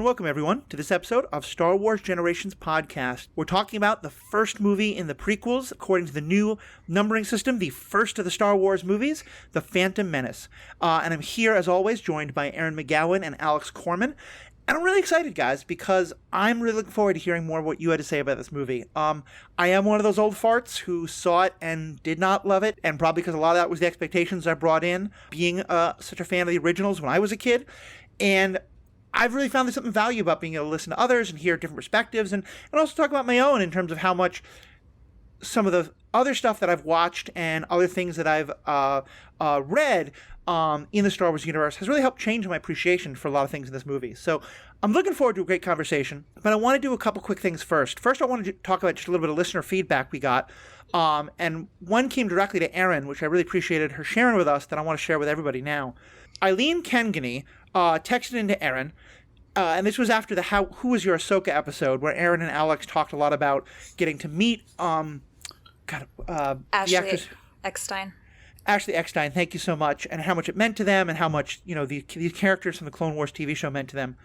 and welcome everyone to this episode of Star Wars Generations Podcast. We're talking about the first movie in the prequels, according to the new numbering system, the first of the Star Wars movies, The Phantom Menace. And I'm here, as always, joined by Erin McGowan and Alex Kormann. And I'm really excited, guys, because I'm really looking forward to hearing more of what you had to say about this movie. I am one of those old farts who saw it and did not love it, and probably because a lot of that was the expectations I brought in, being such a fan of the originals when I was a kid. And I've really found there's something value about being able to listen to others and hear different perspectives, and also talk about my own in terms of how much some of the other stuff that I've watched and other things that I've read in the Star Wars universe has really helped change my appreciation for a lot of things in this movie. So I'm looking forward to a great conversation, but I want to do a couple quick things first. First, I want to talk about just a little bit of listener feedback we got, and one came directly to Erin, which I really appreciated her sharing with us, that I want to share with everybody now. Eileen Kengany texted into Erin, and this was after the Who Was Your Ahsoka episode, where Erin and Alex talked a lot about getting to meet Ashley the actress Eckstein. Ashley Eckstein, thank you so much, and how much it meant to them, and how much, these characters from the Clone Wars TV show meant to them.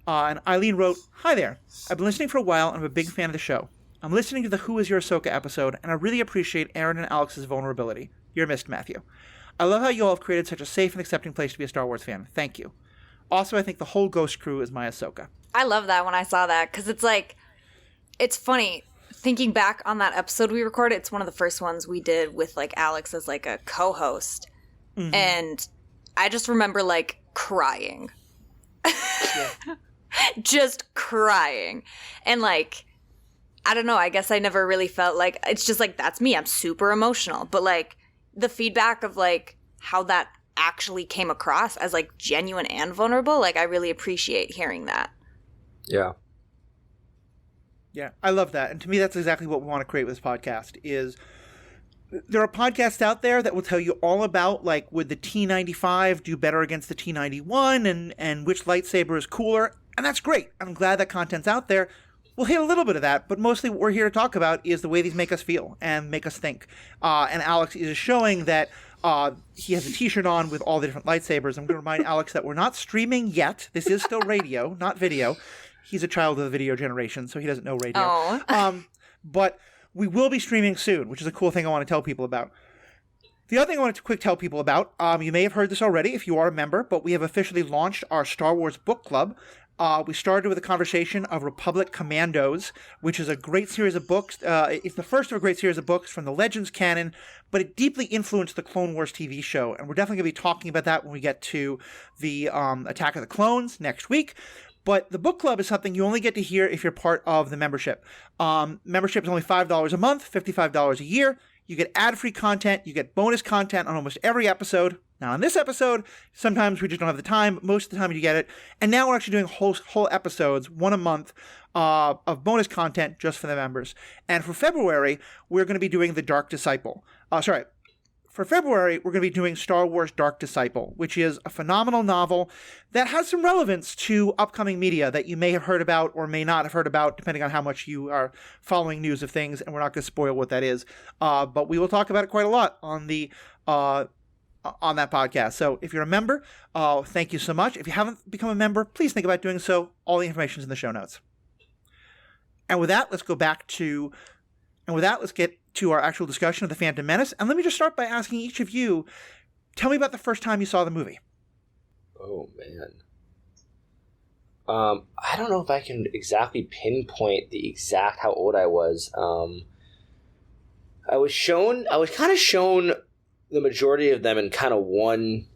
And Eileen wrote, "Hi there. I've been listening for a while, and I'm a big fan of the show. I'm listening to the Who Is Your Ahsoka episode, and I really appreciate Erin and Alex's vulnerability. You're missed, Matthew. I love how you all have created such a safe and accepting place to be a Star Wars fan. Thank you. Also, I think the whole Ghost crew is my Ahsoka." I love that when I saw that, because it's like, it's funny. Thinking back on that episode we recorded, it's one of the first ones we did with, like, Alex as, like, a co-host. Mm-hmm. And I just remember, like, crying. Yeah. Just crying. And, like, I don't know, I guess I never really felt like, it's just like, that's me. I'm super emotional. But, like, the feedback of, like, how that actually came across as, like, genuine and vulnerable, like, I really appreciate hearing that. Yeah. Yeah, I love that. And to me, that's exactly what we want to create with this podcast. Is there are podcasts out there that will tell you all about, like, would the T95 do better against the T91, and which lightsaber is cooler? And that's great. I'm glad that content's out there. We'll hit a little bit of that, but mostly what we're here to talk about is the way these make us feel and make us think. And Alex is showing that he has a t-shirt on with all the different lightsabers. I'm going to remind Alex that we're not streaming yet. This is still radio, not video. He's a child of the video generation, so he doesn't know radio. Oh. But we will be streaming soon, which is a cool thing I want to tell people about. The other thing I wanted to quick tell people about, you may have heard this already if you are a member, but we have officially launched our Star Wars book club. We started with a conversation of Republic Commandos, which is a great series of books. It's the first of a great series of books from the Legends canon, but it deeply influenced the Clone Wars TV show. And we're definitely going to be talking about that when we get to the Attack of the Clones next week. But the book club is something you only get to hear if you're part of the membership. Membership is only $5 a month, $55 a year. You get ad-free content. You get bonus content on almost every episode. Now, on this episode, sometimes we just don't have the time. Most of the time you get it. And now we're actually doing whole episodes, one a month, of bonus content just for the members. And for February, we're going to be doing The Dark Disciple. For February, we're going to be doing Star Wars Dark Disciple, which is a phenomenal novel that has some relevance to upcoming media that you may have heard about or may not have heard about, depending on how much you are following news of things, and we're not going to spoil what that is. But we will talk about it quite a lot on the on that podcast. So if you're a member, thank you so much. If you haven't become a member, please think about doing so. All the information is in the show notes. And with that, let's get to our actual discussion of The Phantom Menace. And let me just start by asking each of you, tell me about the first time you saw the movie. Oh, man. I don't know if I can exactly pinpoint the exact how old I was. I was kind of shown the majority of them in kind of one,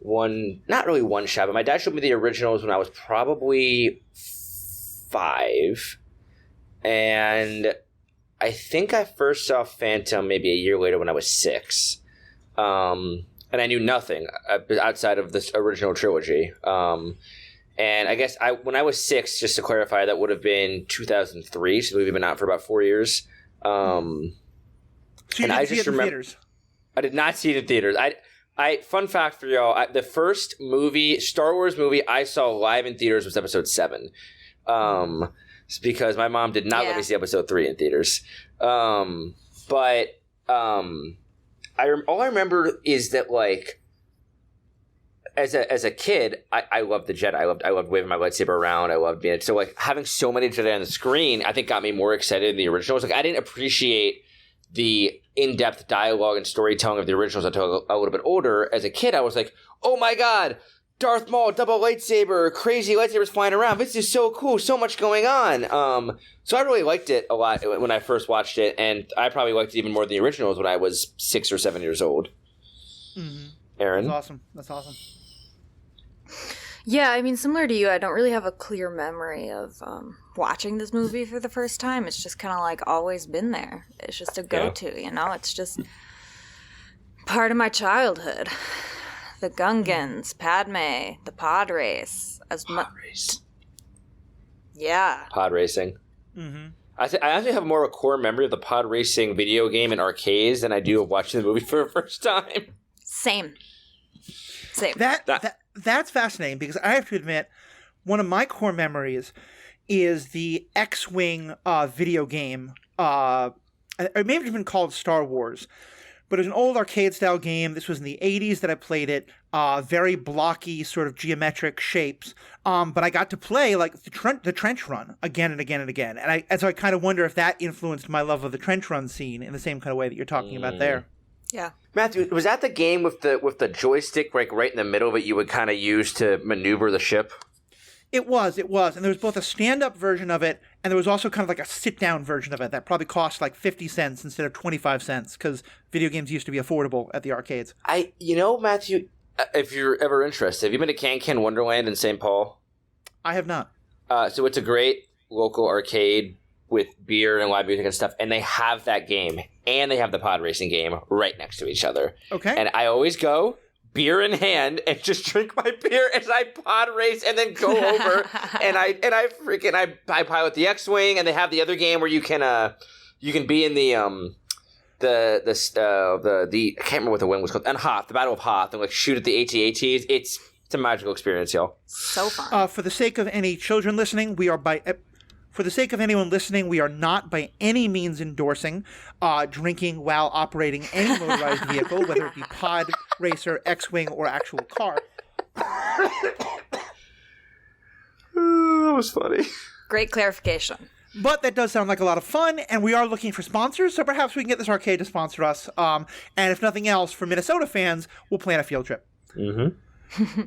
not really one shot, but my dad showed me the originals when I was probably 5. And I think I first saw Phantom maybe a year later when I was 6. And I knew nothing outside of this original trilogy. And I guess when I was 6, just to clarify, that would have been 2003. So we've been out for about 4 years. So you didn't see it in theaters? I did not see it in theaters. I fun fact for y'all, the first Star Wars movie I saw live in theaters was episode 7. It's because my mom did not let me see episode 3 in theaters. But all I remember is that, like, as a kid, I loved the Jedi. I loved waving my lightsaber around. I loved being so like having so many Jedi on the screen. I think got me more excited than the originals. Like I didn't appreciate the in-depth dialogue and storytelling of the originals until a little bit older. As a kid, I was like, oh my god, Darth Maul, double lightsaber, crazy lightsabers flying around. This is so cool, so much going on. So I really liked it a lot when I first watched it, and I probably liked it even more than the originals when I was 6 or 7 years old. Mm-hmm. Aaron? That's awesome. Yeah, I mean, similar to you, I don't really have a clear memory of watching this movie for the first time. It's just kind of like always been there. It's just a go-to, you know? It's just part of my childhood. The Gungans, Padme, the pod race. Yeah. Pod racing. Mm-hmm. I actually have more of a core memory of the pod racing video game in arcades than I do of watching the movie for the first time. Same. That's fascinating because I have to admit, one of my core memories is the X-Wing video game. It may have been called Star Wars, but it was an old arcade-style game. This was in the 80s that I played it. Very blocky, sort of geometric shapes. But I got to play like the trench run again and again and again. And so I kind of wonder if that influenced my love of the trench run scene in the same kind of way that you're talking about there. Yeah. Matthew, was that the game with the joystick like right in the middle that you would kind of use to maneuver the ship? It was. And there was both a stand-up version of it, and there was also kind of like a sit-down version of it that probably cost like 50 cents instead of 25 cents because video games used to be affordable at the arcades. Matthew, if you're ever interested, have you been to Can Wonderland in St. Paul? I have not. So it's a great local arcade with beer and live music and stuff, and they have that game, and they have the pod racing game right next to each other. Okay. And I always go, beer in hand, and just drink my beer as I pod race, and then go over, and I pilot the X-Wing, and they have the other game where you can be in the I can't remember what the wing was called, and Hoth, the Battle of Hoth, and like shoot at the AT-ATs. It's a magical experience, y'all. So fun. For the sake of any children listening, for the sake of anyone listening, we are not by any means endorsing drinking while operating any motorized vehicle, whether it be pod, racer, X-Wing, or actual car. That was funny. Great clarification. But that does sound like a lot of fun, and we are looking for sponsors, so perhaps we can get this arcade to sponsor us. And if nothing else, for Minnesota fans, we'll plan a field trip. Mm-hmm.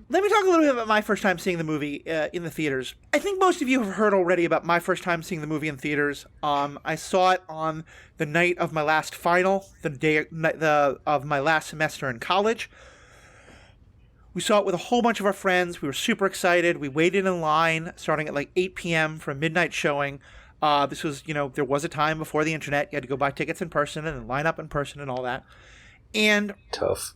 Let me talk a little bit about my first time seeing the movie in the theaters. I think most of you have heard already about my first time seeing the movie in theaters. I saw it on the night of my last final, the day of my last semester in college. We saw it with a whole bunch of our friends. We were super excited. We waited in line starting at like 8 p.m. for a midnight showing. This was, there was a time before the internet. You had to go buy tickets in person and then line up in person and all that. And tough.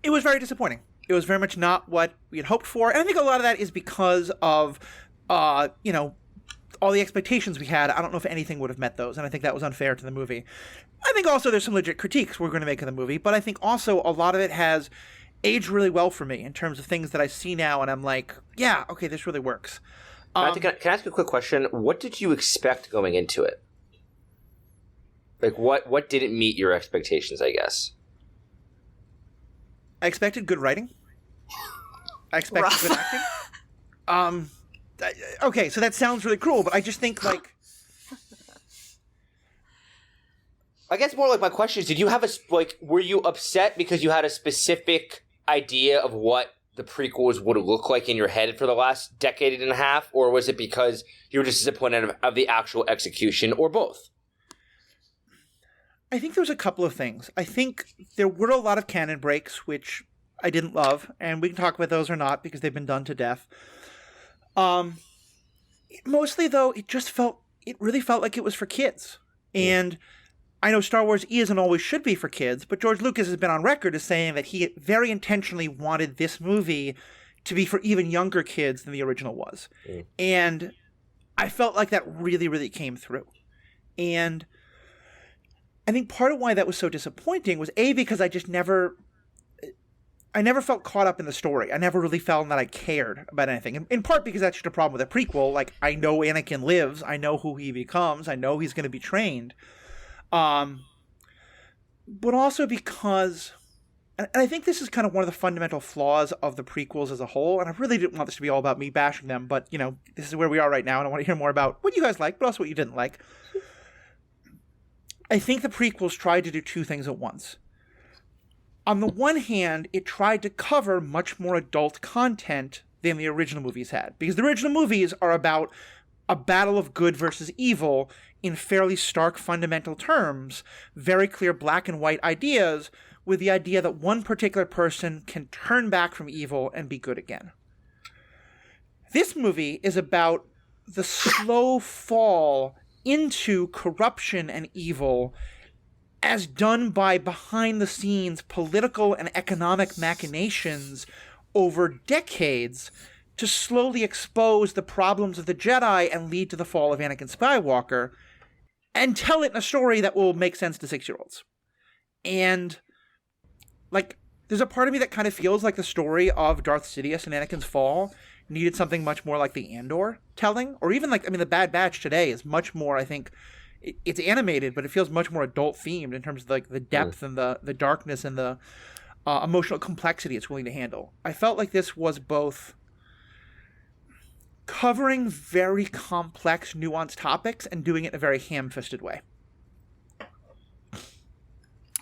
It was very disappointing. It was very much not what we had hoped for. And I think a lot of that is because of, all the expectations we had. I don't know if anything would have met those, and I think that was unfair to the movie. I think also there's some legit critiques we're going to make of the movie, but I think also a lot of it has aged really well for me in terms of things that I see now, and I'm like, yeah, okay, this really works. Can I ask you a quick question? What did you expect going into it? Like, what didn't meet your expectations, I guess? I expected good writing. I expected good acting. Okay, so that sounds really cruel, but I just think, like... I guess more like my question is, did you have were you upset because you had a specific idea of what the prequels would look like in your head for the last decade and a half, or was it because you were just disappointed of the actual execution, or both? I think there was a couple of things. I think there were a lot of canon breaks, which I didn't love, and we can talk about those or not because they've been done to death. Mostly, though, it really felt like it was for kids. And I know Star Wars is and always should be for kids, but George Lucas has been on record as saying that he very intentionally wanted this movie to be for even younger kids than the original was. Mm. And I felt like that really, really came through. And I think part of why that was so disappointing was because I never felt caught up in the story. I never really felt that I cared about anything. In part because that's just a problem with a prequel. Like, I know Anakin lives. I know who he becomes. I know he's going to be trained. But also because and I think this is kind of one of the fundamental flaws of the prequels as a whole, and I really didn't want this to be all about me bashing them, but, this is where we are right now, and I want to hear more about what you guys like, but also what you didn't like. I think the prequels tried to do two things at once. On the one hand, it tried to cover much more adult content than the original movies had, because the original movies are about a battle of good versus evil in fairly stark fundamental terms, very clear black and white ideas, with the idea that one particular person can turn back from evil and be good again. This movie is about the slow fall into corruption and evil as done by behind-the-scenes political and economic machinations over decades to slowly expose the problems of the Jedi and lead to the fall of Anakin Skywalker, and tell it in a story that will make sense to 6-year-olds. And, there's a part of me that kind of feels like the story of Darth Sidious and Anakin's fall needed something much more like the Andor telling, or even the Bad Batch today is much more, I think, it's animated, but it feels much more adult-themed in terms of, the depth and the darkness and the emotional complexity it's willing to handle. I felt like this was both covering very complex, nuanced topics and doing it in a very ham-fisted way.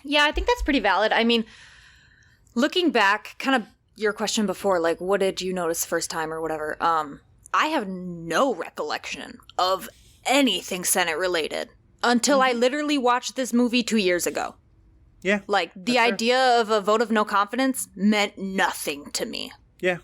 Yeah, I think that's pretty valid. I mean, looking back, kind of your question before, what did you notice the first time or whatever, I have no recollection of anything Senate-related until I literally watched this movie 2 years ago. Yeah. The idea of a vote of no confidence meant nothing to me. Yeah.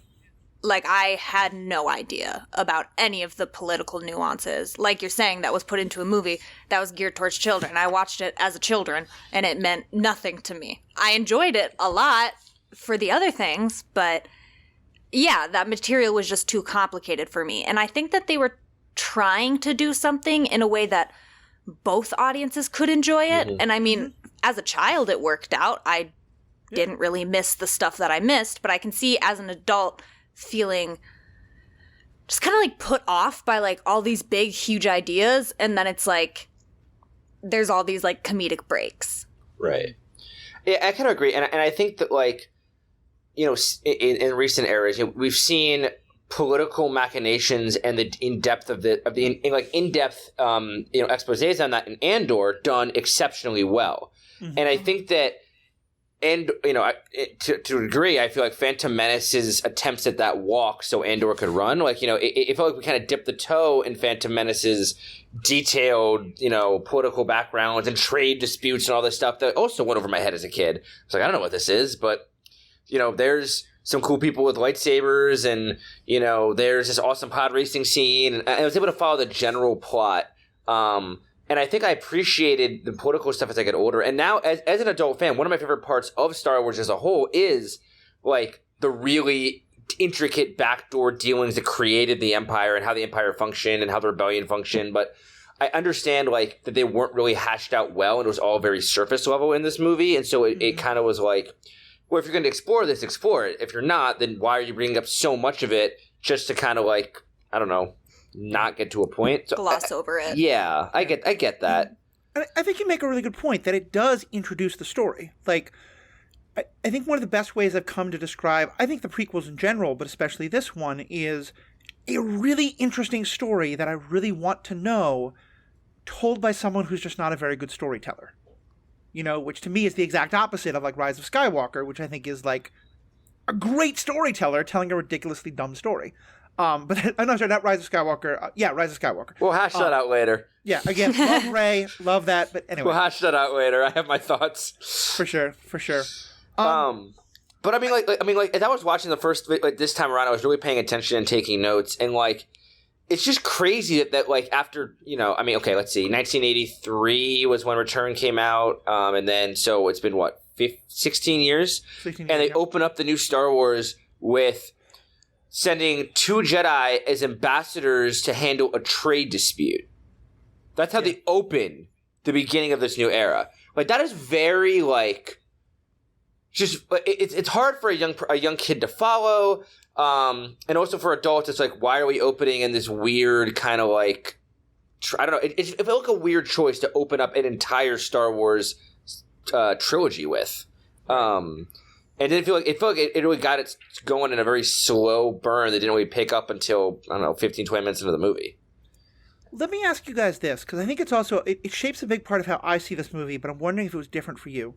I had no idea about any of the political nuances. Like you're saying, that was put into a movie that was geared towards children. I watched it as a children, and it meant nothing to me. I enjoyed it a lot for the other things, but yeah, that material was just too complicated for me. And I think that they were trying to do something in a way that both audiences could enjoy it. And I mean, as a child, it worked out. I didn't really miss the stuff that I missed, but I can see as an adult feeling just kind of put off by all these big, huge ideas. And then it's there's all these comedic breaks. Right. Yeah, I kind of agree. And I think that in recent eras, we've seen political machinations and the in-depth in-depth exposés on that in Andor done exceptionally well. And I think that, and to a degree, I feel like Phantom Menace's attempts at that walk so Andor could run, it felt like we kind of dipped the toe in Phantom Menace's detailed, political backgrounds and trade disputes and all this stuff that also went over my head as a kid. I was I don't know what this is, but there's some cool people with lightsabers, and there's this awesome pod racing scene, and I was able to follow the general plot. And I think I appreciated the political stuff as I got older. And now, as an adult fan, one of my favorite parts of Star Wars as a whole is the really intricate backdoor dealings that created the Empire and how the Empire functioned and how the Rebellion functioned. But I understand that they weren't really hashed out well, and it was all very surface level in this movie. And so it kind of was well, if you're going to explore this, explore it. If you're not, then why are you bringing up so much of it just to kind of I don't know, not get to a point? So, gloss over it. Yeah, I get that. I think you make a really good point that it does introduce the story. I think one of the best ways I've come to describe, I think the prequels in general, but especially this one, is a really interesting story that I really want to know, told by someone who's just not a very good storyteller. Which to me is the exact opposite of Rise of Skywalker, which I think is a great storyteller telling a ridiculously dumb story. But I'm not sure, not Rise of Skywalker. Rise of Skywalker. We'll hash that out later. Yeah, again, love Rey, love that, but anyway. We'll hash that out later. I have my thoughts. For sure. But I mean, as I was watching the first, this time around, I was really paying attention and taking notes, and it's just crazy that after, let's see, 1983 was when Return came out, and then, so it's been, 16 years? 16 years, and they open up the new Star Wars with sending 2 Jedi as ambassadors to handle a trade dispute. That's how they open the beginning of this new era. That is very, it's hard for a young kid to follow. And also for adults, it's why are we opening in this weird kind of I don't know. It felt like a weird choice to open up an entire Star Wars trilogy with. And it felt like it really got it going in a very slow burn that didn't really pick up until, I don't know, 15, 20 minutes into the movie. Let me ask you guys this, because I think it's also, it shapes a big part of how I see this movie, but I'm wondering if it was different for you.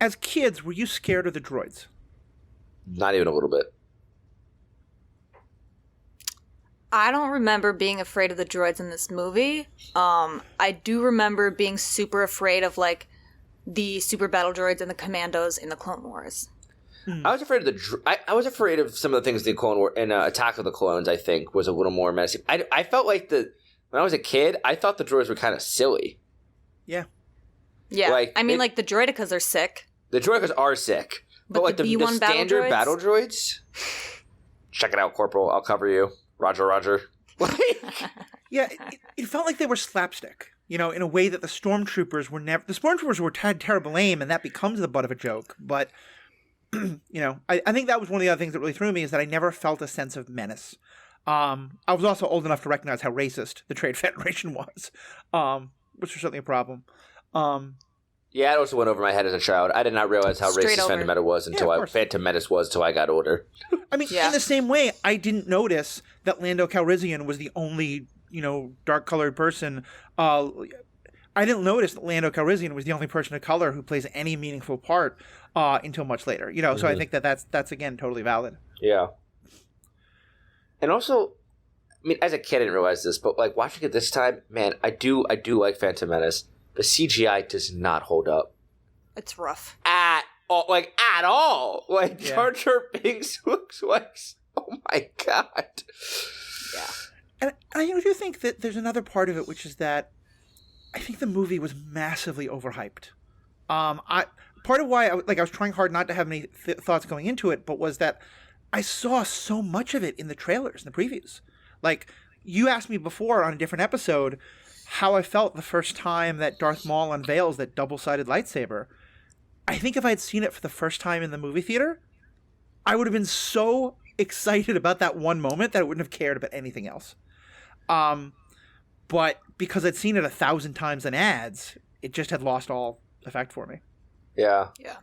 As kids, were you scared of the droids? Not even a little bit. I don't remember being afraid of the droids in this movie. I do remember being super afraid of, like, the super battle droids and the commandos in the Clone Wars. I was afraid of I was afraid of some of the things in the Clone War and Attack of the Clones. I think was a little more menacing. I felt like when I was a kid, I thought the droids were kind of silly. Yeah. Yeah. Like, I mean, like the droidicas are sick. The droidicas are sick, but like the B1 standard battle droids. Check it out, Corporal. I'll cover you. Roger, Roger. Yeah, it felt like they were slapstick. You know, in a way that the stormtroopers were never. The stormtroopers had terrible aim, and that becomes the butt of a joke. But you know, I think that was one of the other things that really threw me is that I never felt a sense of menace. I was also old enough to recognize how racist the Trade Federation was, which was certainly a problem. Yeah, it also went over my head as a child. I did not realize how racist Phantom Menace was until I got older. I mean, in the same way, I didn't notice that Lando Calrissian was the only, dark-colored person. I didn't notice that Lando Calrissian was the only person of color who plays any meaningful part until much later. So I think that's again totally valid. Yeah. And also, I mean, as a kid, I didn't realize this, but like watching it this time, man, I do like Phantom Menace. The CGI does not hold up. It's rough. At all. Like, Jar Jar Binks looks like, oh my God. Yeah. And I do think that there's another part of it, which is that I think the movie was massively overhyped. Part of why I was trying hard not to have any thoughts going into it, but was that I saw so much of it in the trailers and the previews. Like, you asked me before on a different episode how I felt the first time that Darth Maul unveils that double-sided lightsaber. I think if I had seen it for the first time in the movie theater, I would have been so excited about that one moment that I wouldn't have cared about anything else. But because I'd seen it 1,000 times in ads, it just had lost all effect for me. Yeah. Yeah.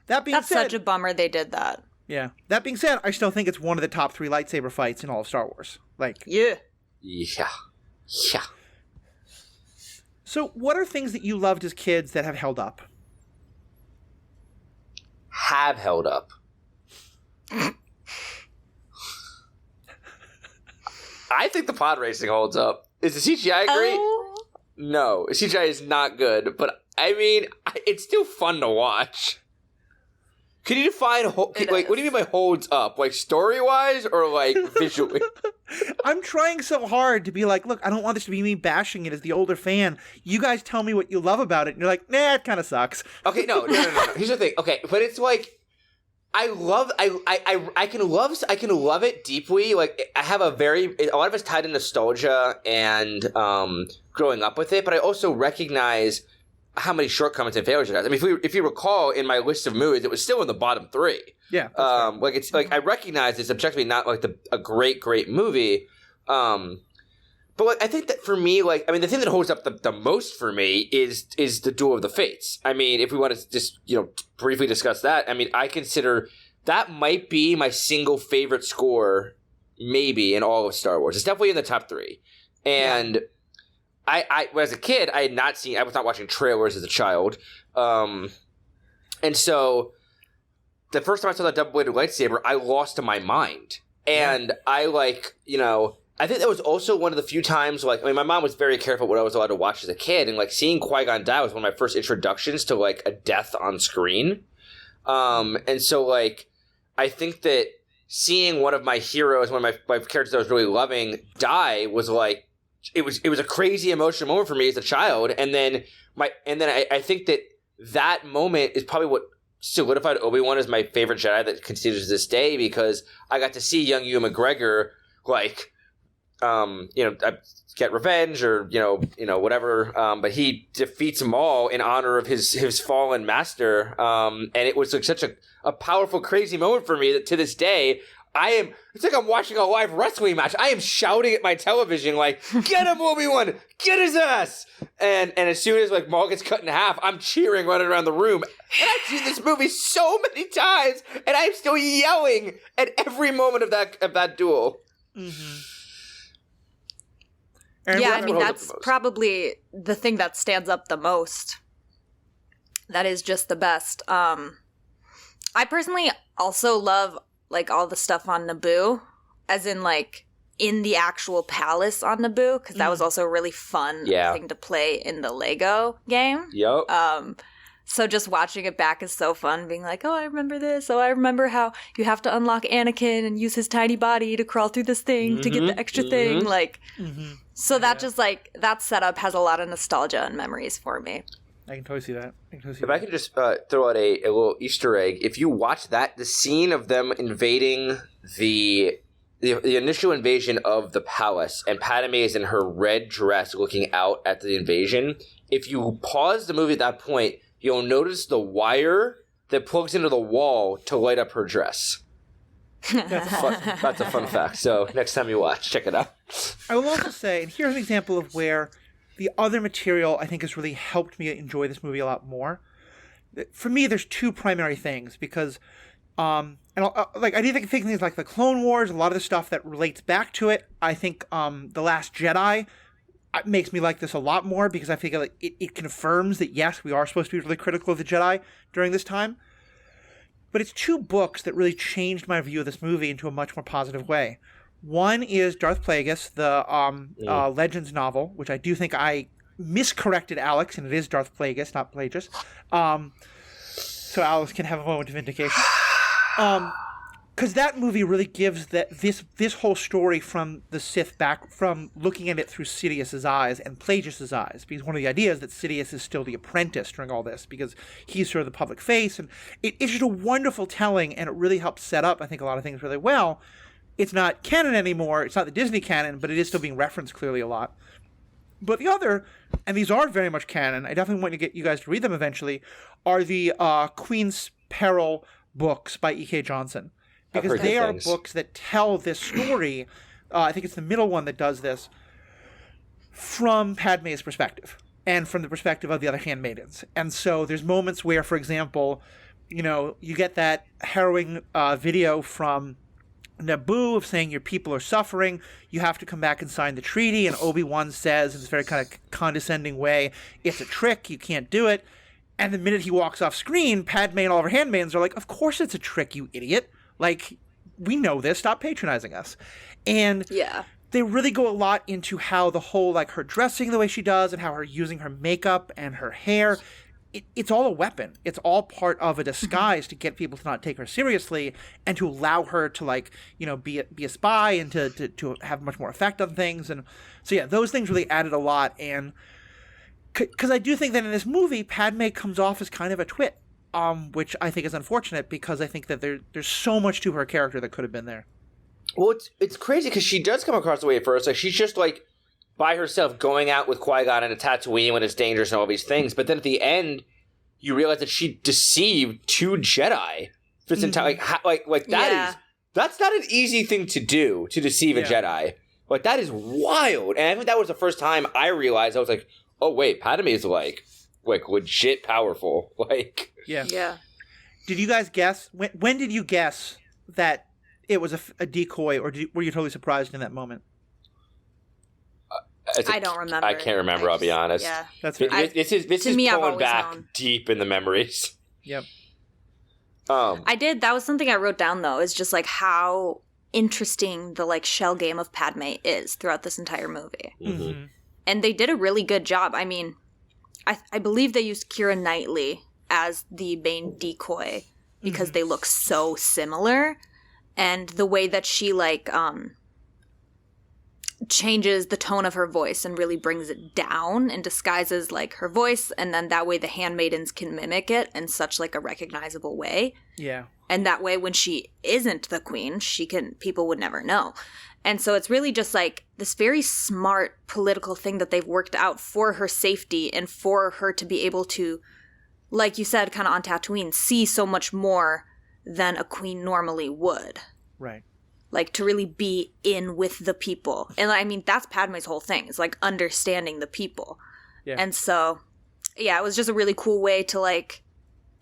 That's such a bummer they did that. Yeah. That being said, I still think it's one of the top 3 lightsaber fights in all of Star Wars. Yeah. So, what are things that you loved as kids that have held up? Have held up. I think the pod racing holds up. Is the CGI great? No, CGI is not good, but I mean, it's still fun to watch. Can you define, what do you mean by holds up? Like, story-wise or, like, visually? I'm trying so hard to be like, look, I don't want this to be me bashing it as the older fan. You guys tell me what you love about it, and you're like, nah, it kind of sucks. Okay, no. Here's the thing. Okay, but it's like, I can love it deeply. Like, I have a lot of it's tied to nostalgia and growing up with it, but I also recognize how many shortcomings and failures it has. I mean, if you recall, in my list of movies, it was still in the bottom 3. Yeah. Like it's like I recognize it's objectively not like a great movie. But like, I think that for me, like, I mean, the thing that holds up the most for me is the Duel of the Fates. I mean, if we want to just briefly discuss that, I mean, I consider that might be my single favorite score, maybe in all of Star Wars. It's definitely in the top 3, and. Yeah. I as a kid, I was not watching trailers as a child. And so the first time I saw that double-bladed lightsaber, I lost my mind. And I I think that was also one of the few times, I mean, my mom was very careful what I was allowed to watch as a kid. And seeing Qui-Gon die was one of my first introductions to a death on screen. And so I think that seeing one of my heroes, one of my characters I was really loving die was it was a crazy emotional moment for me as a child, and then I think that moment is probably what solidified Obi-Wan as my favorite Jedi that continues to this day, because I got to see young Ewan McGregor get revenge or whatever, but he defeats them all in honor of his fallen master, and it was such a powerful, crazy moment for me that to this day it's like I'm watching a live wrestling match. I am shouting at my television like, get him, Obi-Wan! Get his ass! And as soon as like Maul gets cut in half, I'm cheering running around the room. And I've seen this movie so many times, and I'm still yelling at every moment of that duel. Mm-hmm. Yeah, I mean, that's probably the thing that stands up the most. That is just the best. I personally also love, like, all the stuff on Naboo, as in, like, in the actual palace on Naboo, because that was also a really fun thing to play in the Lego game. Yep. So just watching it back is so fun, being like, oh, I remember this. Oh, I remember how you have to unlock Anakin and use his tiny body to crawl through this thing to get the extra thing. Like, so that just, like, that setup has a lot of nostalgia and memories for me. I can totally see that. If I could just throw out a little Easter egg, if you watch the scene of them invading the initial invasion of the palace, and Padme is in her red dress looking out at the invasion, if you pause the movie at that point, you'll notice the wire that plugs into the wall to light up her dress. That's a fun fact. So next time you watch, check it out. I will also say, and here's an example of where the other material I think has really helped me enjoy this movie a lot more. For me, there's two primary things because, I do think things like the Clone Wars, a lot of the stuff that relates back to it. I think The Last Jedi makes me like this a lot more because I feel like it confirms that yes, we are supposed to be really critical of the Jedi during this time. But it's two books that really changed my view of this movie into a much more positive way. One is Darth Plagueis, the Legends novel, which I do think I miscorrected Alex, and it is Darth Plagueis, not Plagueis. So Alex can have a moment of vindication. Because that movie really gives this whole story from the Sith back, from looking at it through Sidious's eyes and Plagueis' eyes. Because one of the ideas that Sidious is still the apprentice during all this, because he's sort of the public face. And it's just a wonderful telling, and it really helps set up, I think, a lot of things really well. It's not canon anymore. It's not the Disney canon, but it is still being referenced clearly a lot. But the other, and these are very much canon, I definitely want to get you guys to read them eventually, are the Queen's Peril books by E.K. Johnson. Because they are books that tell this story, I think it's the middle one that does this, from Padme's perspective and from the perspective of the other handmaidens. And so there's moments where, for example, you get that harrowing video from Naboo of saying your people are suffering, you have to come back and sign the treaty, and Obi-Wan says in this very kind of condescending way, it's a trick, you can't do it. And the minute he walks off screen, Padme and all of her handmaidens are like, of course it's a trick, you idiot. Like, we know this. Stop patronizing us. And they really go a lot into how the whole, like, her dressing the way she does and how her using her makeup and her hair, it's all a weapon. It's all part of a disguise to get people to not take her seriously and to allow her to, like, be a spy and to have much more effect on things. And so, yeah, those things really added a lot. And because I do think that in this movie, Padme comes off as kind of a twit. Which I think is unfortunate because I think that there's so much to her character that could have been there. Well, it's crazy because she does come across the way at first. Like, she's just, like, by herself going out with Qui-Gon and a Tatooine when it's dangerous and all these things. But then at the end, you realize that she deceived two Jedi. For this entire, that's not an easy thing to do, to deceive a Jedi. Like, that is wild. And I think that was the first time I realized, I was like, oh, wait, Padme is, like legit powerful. Like, yeah. Did you guys guess? When did you guess that it was a decoy, or were you totally surprised in that moment? I don't remember. I can't remember. I'll be honest. Yeah, that's right. This is pulling back deep in the memories. Yep. I did. That was something I wrote down though. Is just like how interesting the like shell game of Padme is throughout this entire movie, and they did a really good job. I mean, I believe they used Keira Knightley as the main decoy because they look so similar, and the way that she like changes the tone of her voice and really brings it down and disguises like her voice, and then that way the handmaidens can mimic it in such like a recognizable way. Yeah. And that way when she isn't the queen, people would never know. And so it's really just like this very smart political thing that they've worked out for her safety and for her to be able to, like you said, kind of on Tatooine, see so much more than a queen normally would. Right. like to really be in with the people. And I mean, that's Padme's whole thing, is like understanding the people. Yeah. And so, yeah, it was just a really cool way to like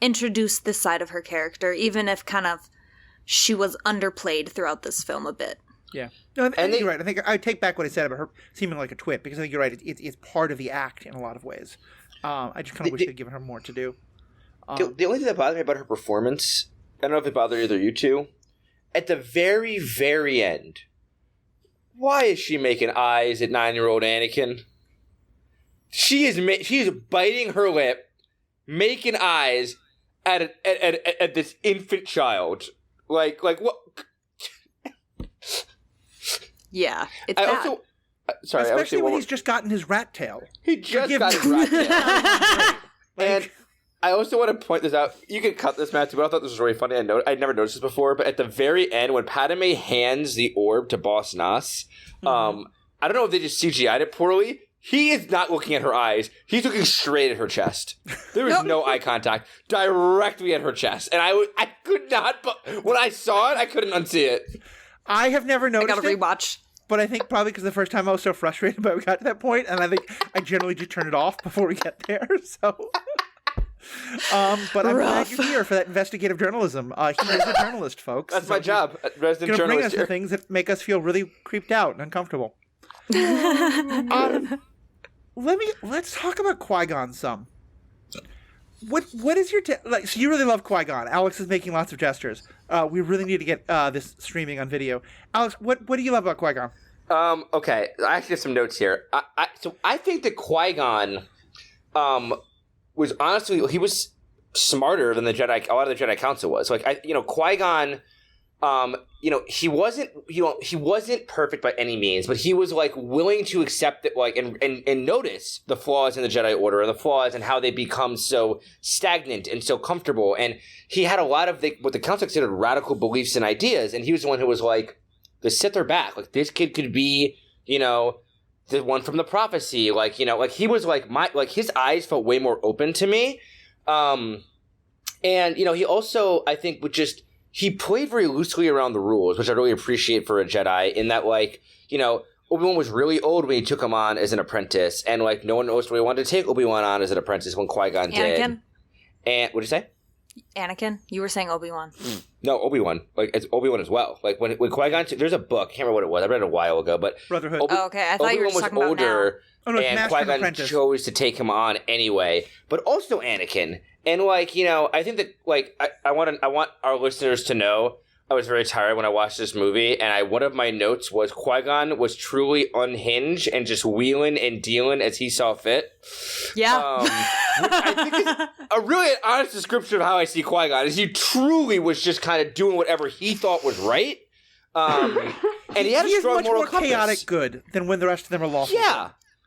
introduce this side of her character, even if kind of she was underplayed throughout this film a bit. Yeah. No, I think you're right. I think I take back what I said about her seeming like a twit, because I think you're right. It's part of the act in a lot of ways. I just kind of wish they'd given her more to do. The only thing that bothered me about her performance, I don't know if it bothered either you two, at the very, very end, why is she making eyes at 9-year-old Anakin? She is biting her lip, making eyes at this infant child. Like what? Yeah, it's bad. Sorry, especially when he's just gotten his rat tail. He just got his rat tail. And I also want to point this out. You can cut this, Matthew, but I thought this was really funny. I'd never noticed this before, but at the very end, when Padme hands the orb to Boss Nass, I don't know if they just CGI'd it poorly. He is not looking at her eyes. He's looking straight at her chest. There was no eye contact. Directly at her chest. And I could not, but when I saw it, I couldn't unsee it. I have never noticed I gotta rewatch. But I think probably because the first time I was so frustrated by we got to that point, and I think I generally just turn it off before we get there. So, but I'm glad you're here for that investigative journalism. He is a journalist, folks. That's my job, resident journalist. Bring us here. the things that make us feel really creeped out and uncomfortable. Let's talk about Qui-Gon some. What is your like? So you really love Qui-Gon. Alex is making lots of gestures. We really need to get this streaming on video. Alex, what do you love about Qui-Gon? Okay, I actually have some notes here. So I think that Qui-Gon, was honestly, he was smarter than a lot of the Jedi Council was. Like Qui-Gon, he wasn't perfect by any means, but he was like willing to accept it, like and notice the flaws in the Jedi Order and the flaws and how they become so stagnant and so comfortable. And he had a lot of what the Council considered radical beliefs and ideas, and he was the one who was like, the Sith are back. Like this kid could be, the one from the prophecy. Like he was like his eyes felt way more open to me. And he also, I think, he played very loosely around the rules, which I really appreciate for a Jedi, in that, Obi-Wan was really old when he took him on as an apprentice, and, no one else really wanted to take Obi-Wan on as an apprentice when Qui-Gon did. Anakin? And, what'd you say? Anakin? You were saying Obi-Wan. No, Obi-Wan. It's Obi-Wan as well. When Qui-Gon there's a book, I can't remember what it was, I read it a while ago, but... Brotherhood. Okay, I thought you were just talking about now. And Qui-Gon chose to take him on anyway, but also Anakin. And I think that I want our listeners to know I was very tired when I watched this movie, and one of my notes was Qui-Gon was truly unhinged and just wheeling and dealing as he saw fit. Yeah, which I think is a really honest description of how I see Qui-Gon. Is he truly was just kind of doing whatever he thought was right, and he had a strong moral compass. He is much more chaotic good than when the rest of them are lawful.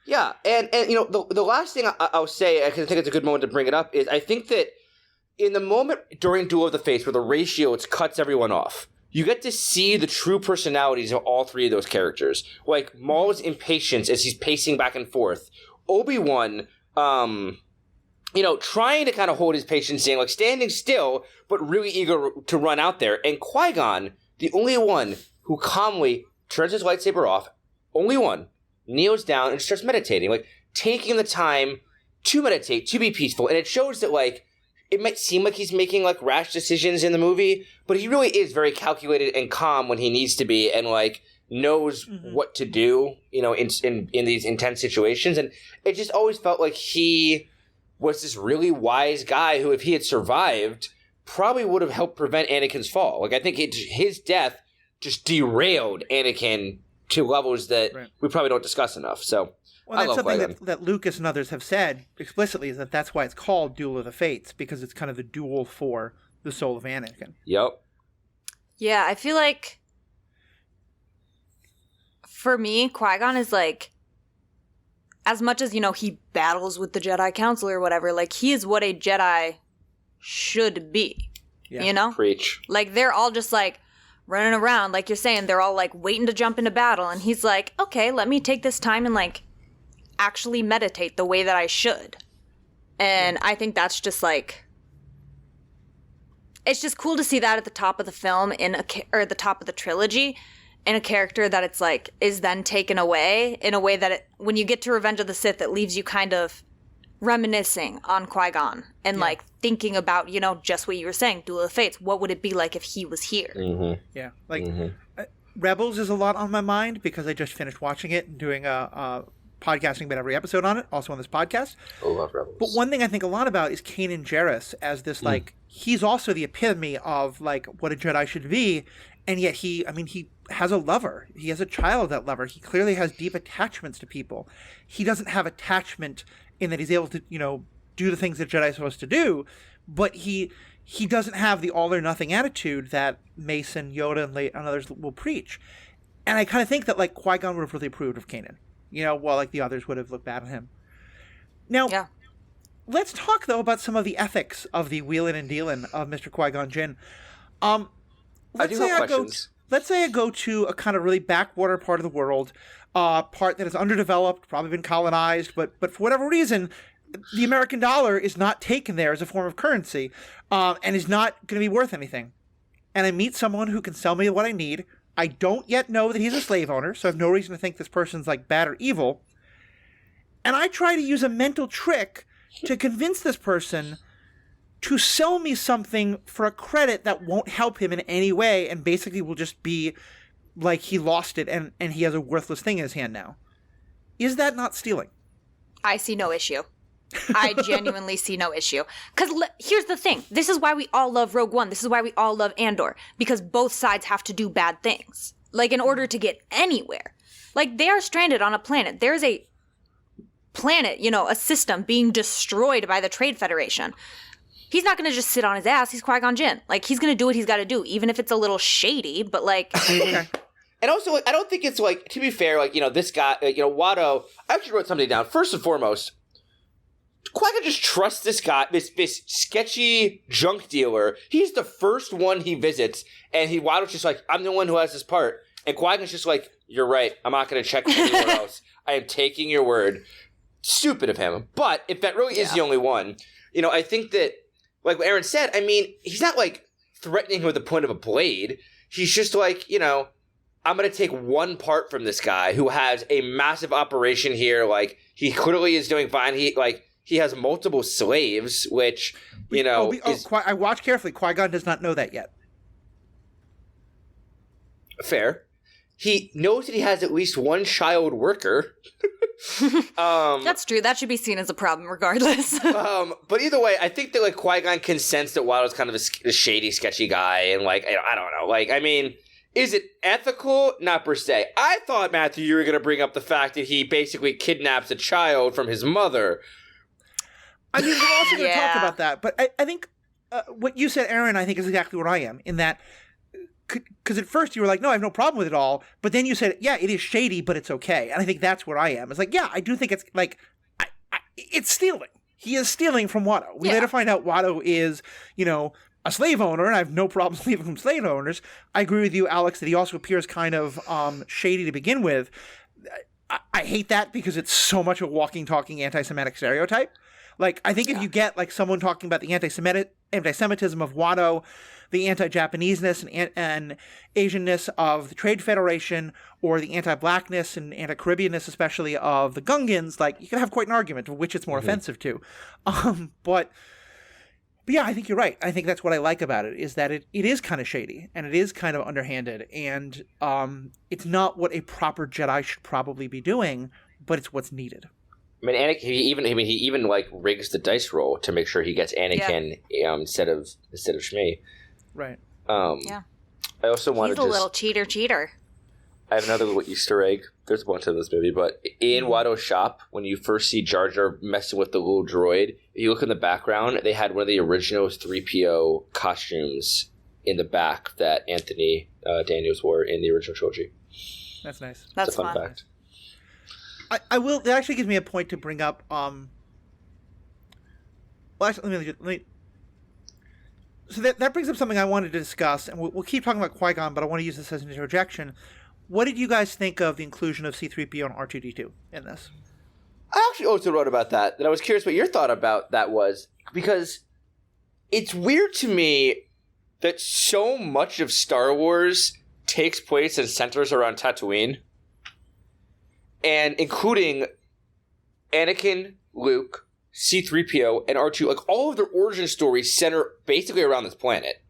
Yeah, and the last thing I'll say, because I think it's a good moment to bring it up, is I think that in the moment during Duel of the Fates where the ratio cuts everyone off, you get to see the true personalities of all three of those characters. Like Maul's impatience as he's pacing back and forth, Obi-Wan, trying to kind of hold his patience, saying standing still but really eager to run out there, and Qui-Gon, the only one who calmly turns his lightsaber off, only one. Kneels down and starts meditating, taking the time to meditate, to be peaceful. And it shows that, it might seem like he's making, rash decisions in the movie, but he really is very calculated and calm when he needs to be, and, knows what to do, in these intense situations. And it just always felt like he was this really wise guy who, if he had survived, probably would have helped prevent Anakin's fall. I think his death just derailed Anakin to levels that we probably don't discuss enough. So, that's something that Lucas and others have said explicitly, is that's why it's called Duel of the Fates, because it's kind of the duel for the soul of Anakin. Yep. Yeah, I feel like for me, Qui-Gon is as much as, he battles with the Jedi Council or whatever, he is what a Jedi should be. Yeah. Preach. They're all just running around, like you're saying, they're all waiting to jump into battle, and he's okay, let me take this time and actually meditate the way that I should. And I think that's just it's just cool to see that at the top of the film or the top of the trilogy in a character that it's like is then taken away in a way that when you get to Revenge of the Sith, it leaves you kind of reminiscing on Qui-Gon and like thinking about, you know, just what you were saying, Duel of the Fates. What would it be like if he was here? Mm-hmm. Yeah, like Rebels is a lot on my mind because I just finished watching it and doing a podcasting about every episode on it, also on this podcast. I love Rebels. But one thing I think a lot about is Kanan Jarrus as this like he's also the epitome of like what a Jedi should be, and yet he has a lover. He has a child that lover. He clearly has deep attachments to people. He doesn't have attachment in that he's able to, you know, do the things that Jedi are supposed to do, but he doesn't have the all or nothing attitude that Mace and Yoda and others will preach. And I kind of think that like Qui-Gon would have really approved of Kanan, you know, while like the others would have looked bad at him. Now, let's talk though about some of the ethics of the wheelin' and dealin' of Mr. Qui-Gon Jinn. Let's say I go to a kind of really backwater part of the world, part that is underdeveloped, probably been colonized, but for whatever reason, the American dollar is not taken there as a form of currency, and is not going to be worth anything. And I meet someone who can sell me what I need. I don't yet know that he's a slave owner, so I have no reason to think this person's like bad or evil. And I try to use a mental trick to convince this person to sell me something for a credit that won't help him in any way and basically will just be like he lost it and he has a worthless thing in his hand now. Is that not stealing? I see no issue. I genuinely see no issue. Because here's the thing. This is why we all love Rogue One. This is why we all love Andor. Because both sides have to do bad things. Like, in order to get anywhere. Like, they are stranded on a planet. There's a planet, you know, a system being destroyed by the Trade Federation. He's not going to just sit on his ass. He's Qui-Gon Jinn. Like, he's going to do what he's got to do, even if it's a little shady, but, like... Okay. And also, like, I don't think it's, like, to be fair, like, you know, this guy, you know, Watto... I actually wrote something down. First and foremost, Qui-Gon just trusts this guy, this sketchy junk dealer. He's the first one he visits, and Watto's just like, I'm the one who has this part. And Qui-Gon's just like, you're right, I'm not going to check anywhere else. I am taking your word. Stupid of him. But if that really is the only one, you know, I think that, like what Aaron said, I mean, he's not, like, threatening him with the point of a blade. He's just like, you know, I'm going to take one part from this guy who has a massive operation here. Like, he clearly is doing fine. He has multiple slaves, which, you know... I watched carefully. Qui-Gon does not know that yet. Fair. He knows that he has at least one child worker. That's true. That should be seen as a problem regardless. But either way, I think that, like, Qui-Gon can sense that Watto's kind of a shady, sketchy guy. And, like, I don't know. Like, I mean... Is it ethical? Not per se. I thought, Matthew, you were going to bring up the fact that he basically kidnaps a child from his mother. I mean, we're also going to talk about that. But I think what you said, Aaron, I think is exactly what I am. In that, because at first you were like, no, I have no problem with it all. But then you said, yeah, it is shady, but it's okay. And I think that's where I am. It's like, yeah, I do think it's like, it's stealing. He is stealing from Watto. We later find out Watto is, you know, a slave owner, and I have no problem leaving from slave owners. I agree with you, Alex, that he also appears kind of shady to begin with. I hate that because it's so much a walking, talking anti-Semitic stereotype. Like, I think if you get, like, someone talking about the anti-Semitism of Watto, the anti-Japaneseness and Asianness of the Trade Federation, or the anti-Blackness and anti-Caribbeanness, especially, of the Gungans, like, you can have quite an argument of which it's more offensive to. But yeah, I think you're right. I think that's what I like about it, is that it is kind of shady, and it is kind of underhanded, and it's not what a proper Jedi should probably be doing, but it's what's needed. I mean, Anakin. He even like rigs the dice roll to make sure he gets Anakin instead of Shmi. Right. I also wanted. He's a little cheater. I have another little Easter egg. There's a bunch of this movie, but in Watto's shop, when you first see Jar Jar messing with the little droid, if you look in the background, they had one of the original 3PO costumes in the back that Anthony Daniels wore in the original trilogy. That's nice. That's a fun fact. I will. That actually gives me a point to bring up. Well, actually, let me. So that brings up something I wanted to discuss, and we'll keep talking about Qui-Gon, but I want to use this as an interjection. What did you guys think of the inclusion of C-3PO and R2-D2 in this? I actually also wrote about that I was curious what your thought about that was, because it's weird to me that so much of Star Wars takes place and centers around Tatooine, and including Anakin, Luke, C-3PO, and R2, like all of their origin stories center basically around this planet.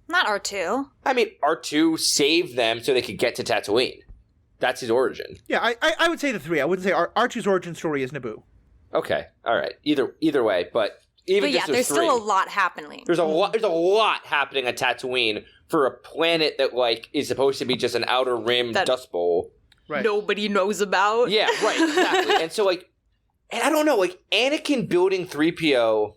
Not R2. I mean, R2 saved them so they could get to Tatooine. That's his origin. Yeah, I would say the three. I wouldn't say R2's origin story is Naboo. Okay, all right. Either way, but even just there's three, still a lot happening. There's a lot happening on Tatooine for a planet that like is supposed to be just an outer rim dust bowl. Right. Nobody knows about. Yeah, right, exactly. And so like, and I don't know, like Anakin building 3PO,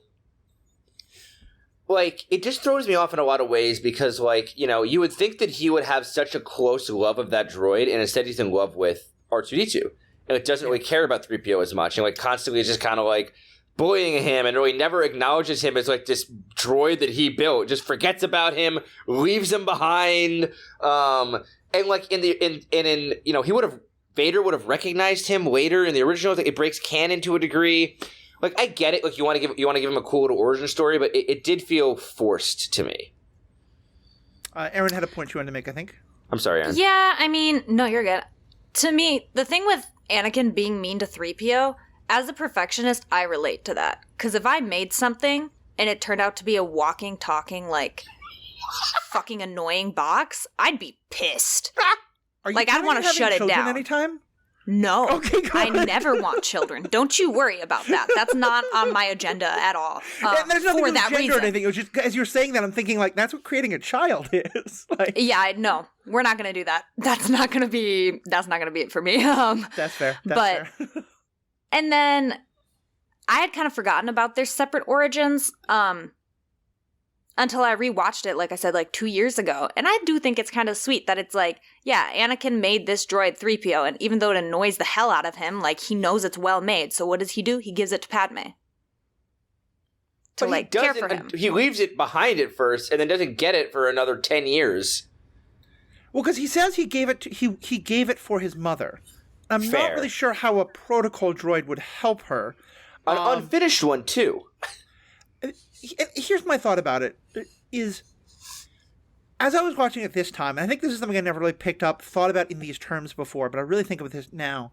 like it just throws me off in a lot of ways because like, you know, you would think that he would have such a close love of that droid, and instead he's in love with R2-D2. And it doesn't really care about 3PO as much, and like constantly is just kind of like bullying him, and really never acknowledges him as like this droid that he built. Just forgets about him, leaves him behind. And like in you know, Vader would have recognized him later in the original. It breaks canon to a degree. Like I get it. Like you want to give him a cool little origin story, but it did feel forced to me. Erin had a point you wanted to make, I think. I'm sorry, Erin. Yeah, I mean, no, you're good. To me, the thing with Anakin being mean to 3PO, as a perfectionist, I relate to that. Because if I made something and it turned out to be a walking, talking, like, fucking annoying box, I'd be pissed. Are you like, I'd want to shut it down. Anytime? No. Okay, I never want children. Don't you worry about that. That's not on my agenda at all. There's nothing for that gender reason. or anything. It was just, as you're saying that, I'm thinking, like, that's what creating a child is. Like, yeah, no. We're not going to do that. That's not going to be it for me. That's fair. That's fair. And then I had kind of forgotten about their separate origins until I rewatched it, like I said, like 2 years ago. And I do think it's kind of sweet that it's like, yeah, Anakin made this droid 3PO, and even though it annoys the hell out of him, like he knows it's well made. So what does he do? He gives it to Padme. To like care for him. He leaves it behind at first and then doesn't get it for another 10 years. Well, because he says he gave it he gave it for his mother. I'm not really sure how a protocol droid would help her. An unfinished one, too. Here's my thought about it, is as I was watching it this time, and I think this is something I never really thought about in these terms before, but I really think of this now.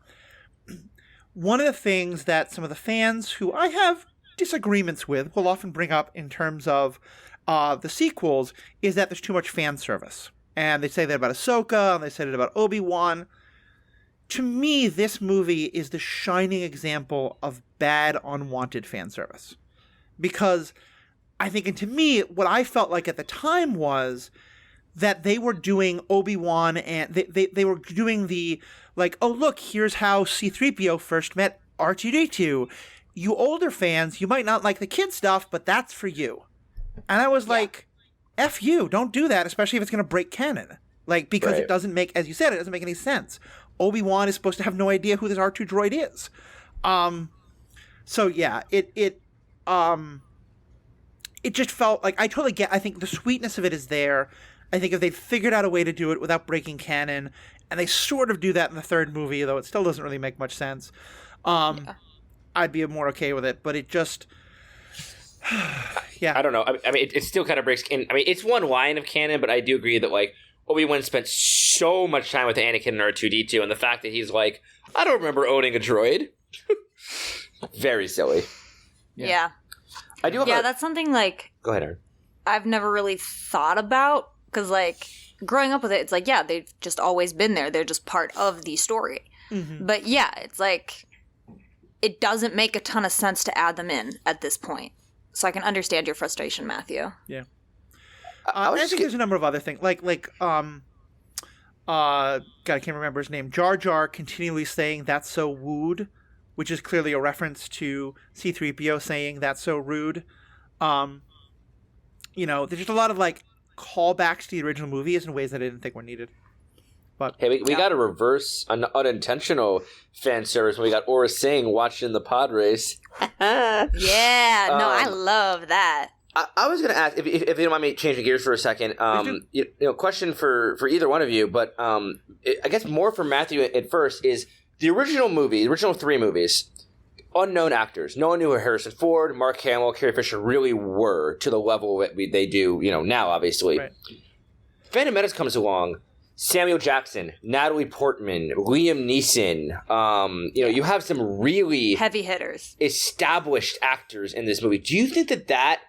One of the things that some of the fans who I have disagreements with will often bring up in terms of the sequels is that there's too much fan service. And they say that about Ahsoka, and they said it about Obi-Wan. To me, this movie is the shining example of bad, unwanted fan service. Because I think, and to me, what I felt like at the time was that they were doing Obi-Wan, and they were doing the, like, oh, look, here's how C-3PO first met R2-D2. You older fans, you might not like the kid stuff, but that's for you. And I was like, F you, don't do that, especially if it's going to break canon. Like, because it doesn't make, as you said, it doesn't make any sense. Obi-Wan is supposed to have no idea who this R2 droid is. So yeah, it just felt like, I totally get, I think the sweetness of it is there. I think if they figured out a way to do it without breaking canon, and they sort of do that in the third movie, though it still doesn't really make much sense, I'd be more okay with it, but it just, yeah. I don't know. I mean, it still kind of breaks in. I mean, it's one line of canon, but I do agree that, like, Obi-Wan spent so much time with Anakin and R2-D2, and the fact that he's like, I don't remember owning a droid. Very silly. Yeah. I do have that's something, like, go ahead, Erin. I've never really thought about, because, like, growing up with it, it's like, yeah, they've just always been there. They're just part of the story. Mm-hmm. But, yeah, it's like, it doesn't make a ton of sense to add them in at this point. So I can understand your frustration, Matthew. Yeah. I think there's a number of other things, God, I can't remember his name. Jar Jar continually saying "that's so wooed," which is clearly a reference to C-3PO saying "that's so rude." There's just a lot of like callbacks to the original movies in ways that I didn't think were needed. But hey, we got to reverse an unintentional fan service when we got Aura Singh watching the pod race. Yeah, no, I love that. I was going to ask, if you don't mind me changing gears for a second, question for either one of you, but I guess more for Matthew at first is the original three movies, unknown actors. No one knew who Harrison Ford, Mark Hamill, Carrie Fisher really were to the level that they do, now, obviously. Right. Phantom Menace comes along. Samuel Jackson, Natalie Portman, Liam Neeson. You have some really heavy hitters, established actors in this movie. Do you think that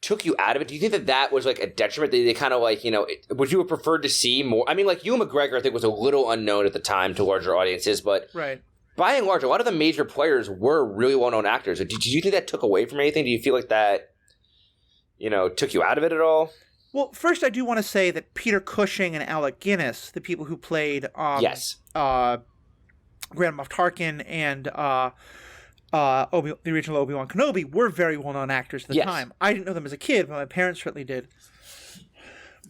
took you out of it? Do you think that was like a detriment? They kind of like, would you have preferred to see more? I mean, like Ewan McGregor, I think, was a little unknown at the time to larger audiences, but right. By and large, a lot of the major players were really well-known actors. Did you think that took away from anything? Do you feel like that, took you out of it at all? Well, first, I do want to say that Peter Cushing and Alec Guinness, the people who played yes. Grand Moff Tarkin and the original Obi-Wan Kenobi, were very well-known actors at the time. I didn't know them as a kid, but my parents certainly did.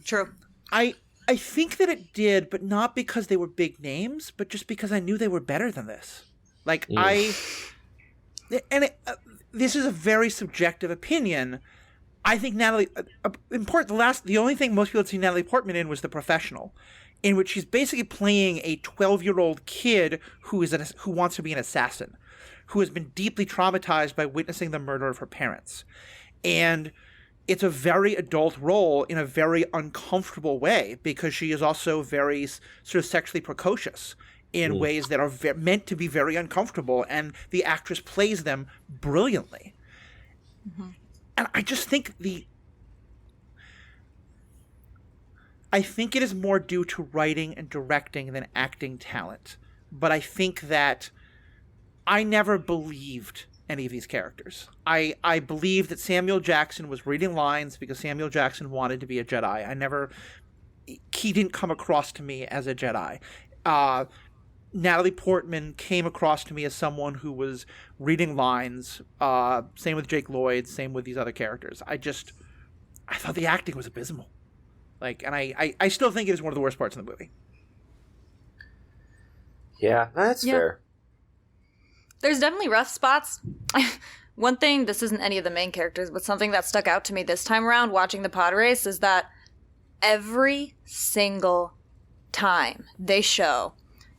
True. I think that it did, but not because they were big names, but just because I knew they were better than this. Like, this is a very subjective opinion. I think Natalie, the only thing most people had seen Natalie Portman in was The Professional, in which she's basically playing a 12-year-old kid who wants to be an assassin, who has been deeply traumatized by witnessing the murder of her parents. And it's a very adult role in a very uncomfortable way, because she is also very sort of sexually precocious in ways that are meant to be very uncomfortable, and the actress plays them brilliantly. Mm-hmm. And I just think I think it is more due to writing and directing than acting talent. But I think that I never believed any of these characters. I believed that Samuel Jackson was reading lines because Samuel Jackson wanted to be a Jedi. He didn't come across to me as a Jedi. Natalie Portman came across to me as someone who was reading lines. Same with Jake Lloyd. Same with these other characters. I thought the acting was abysmal. And I still think it is one of the worst parts of the movie. Yeah, that's fair. There's definitely rough spots. One thing, this isn't any of the main characters, but something that stuck out to me this time around watching the pod race is that every single time they show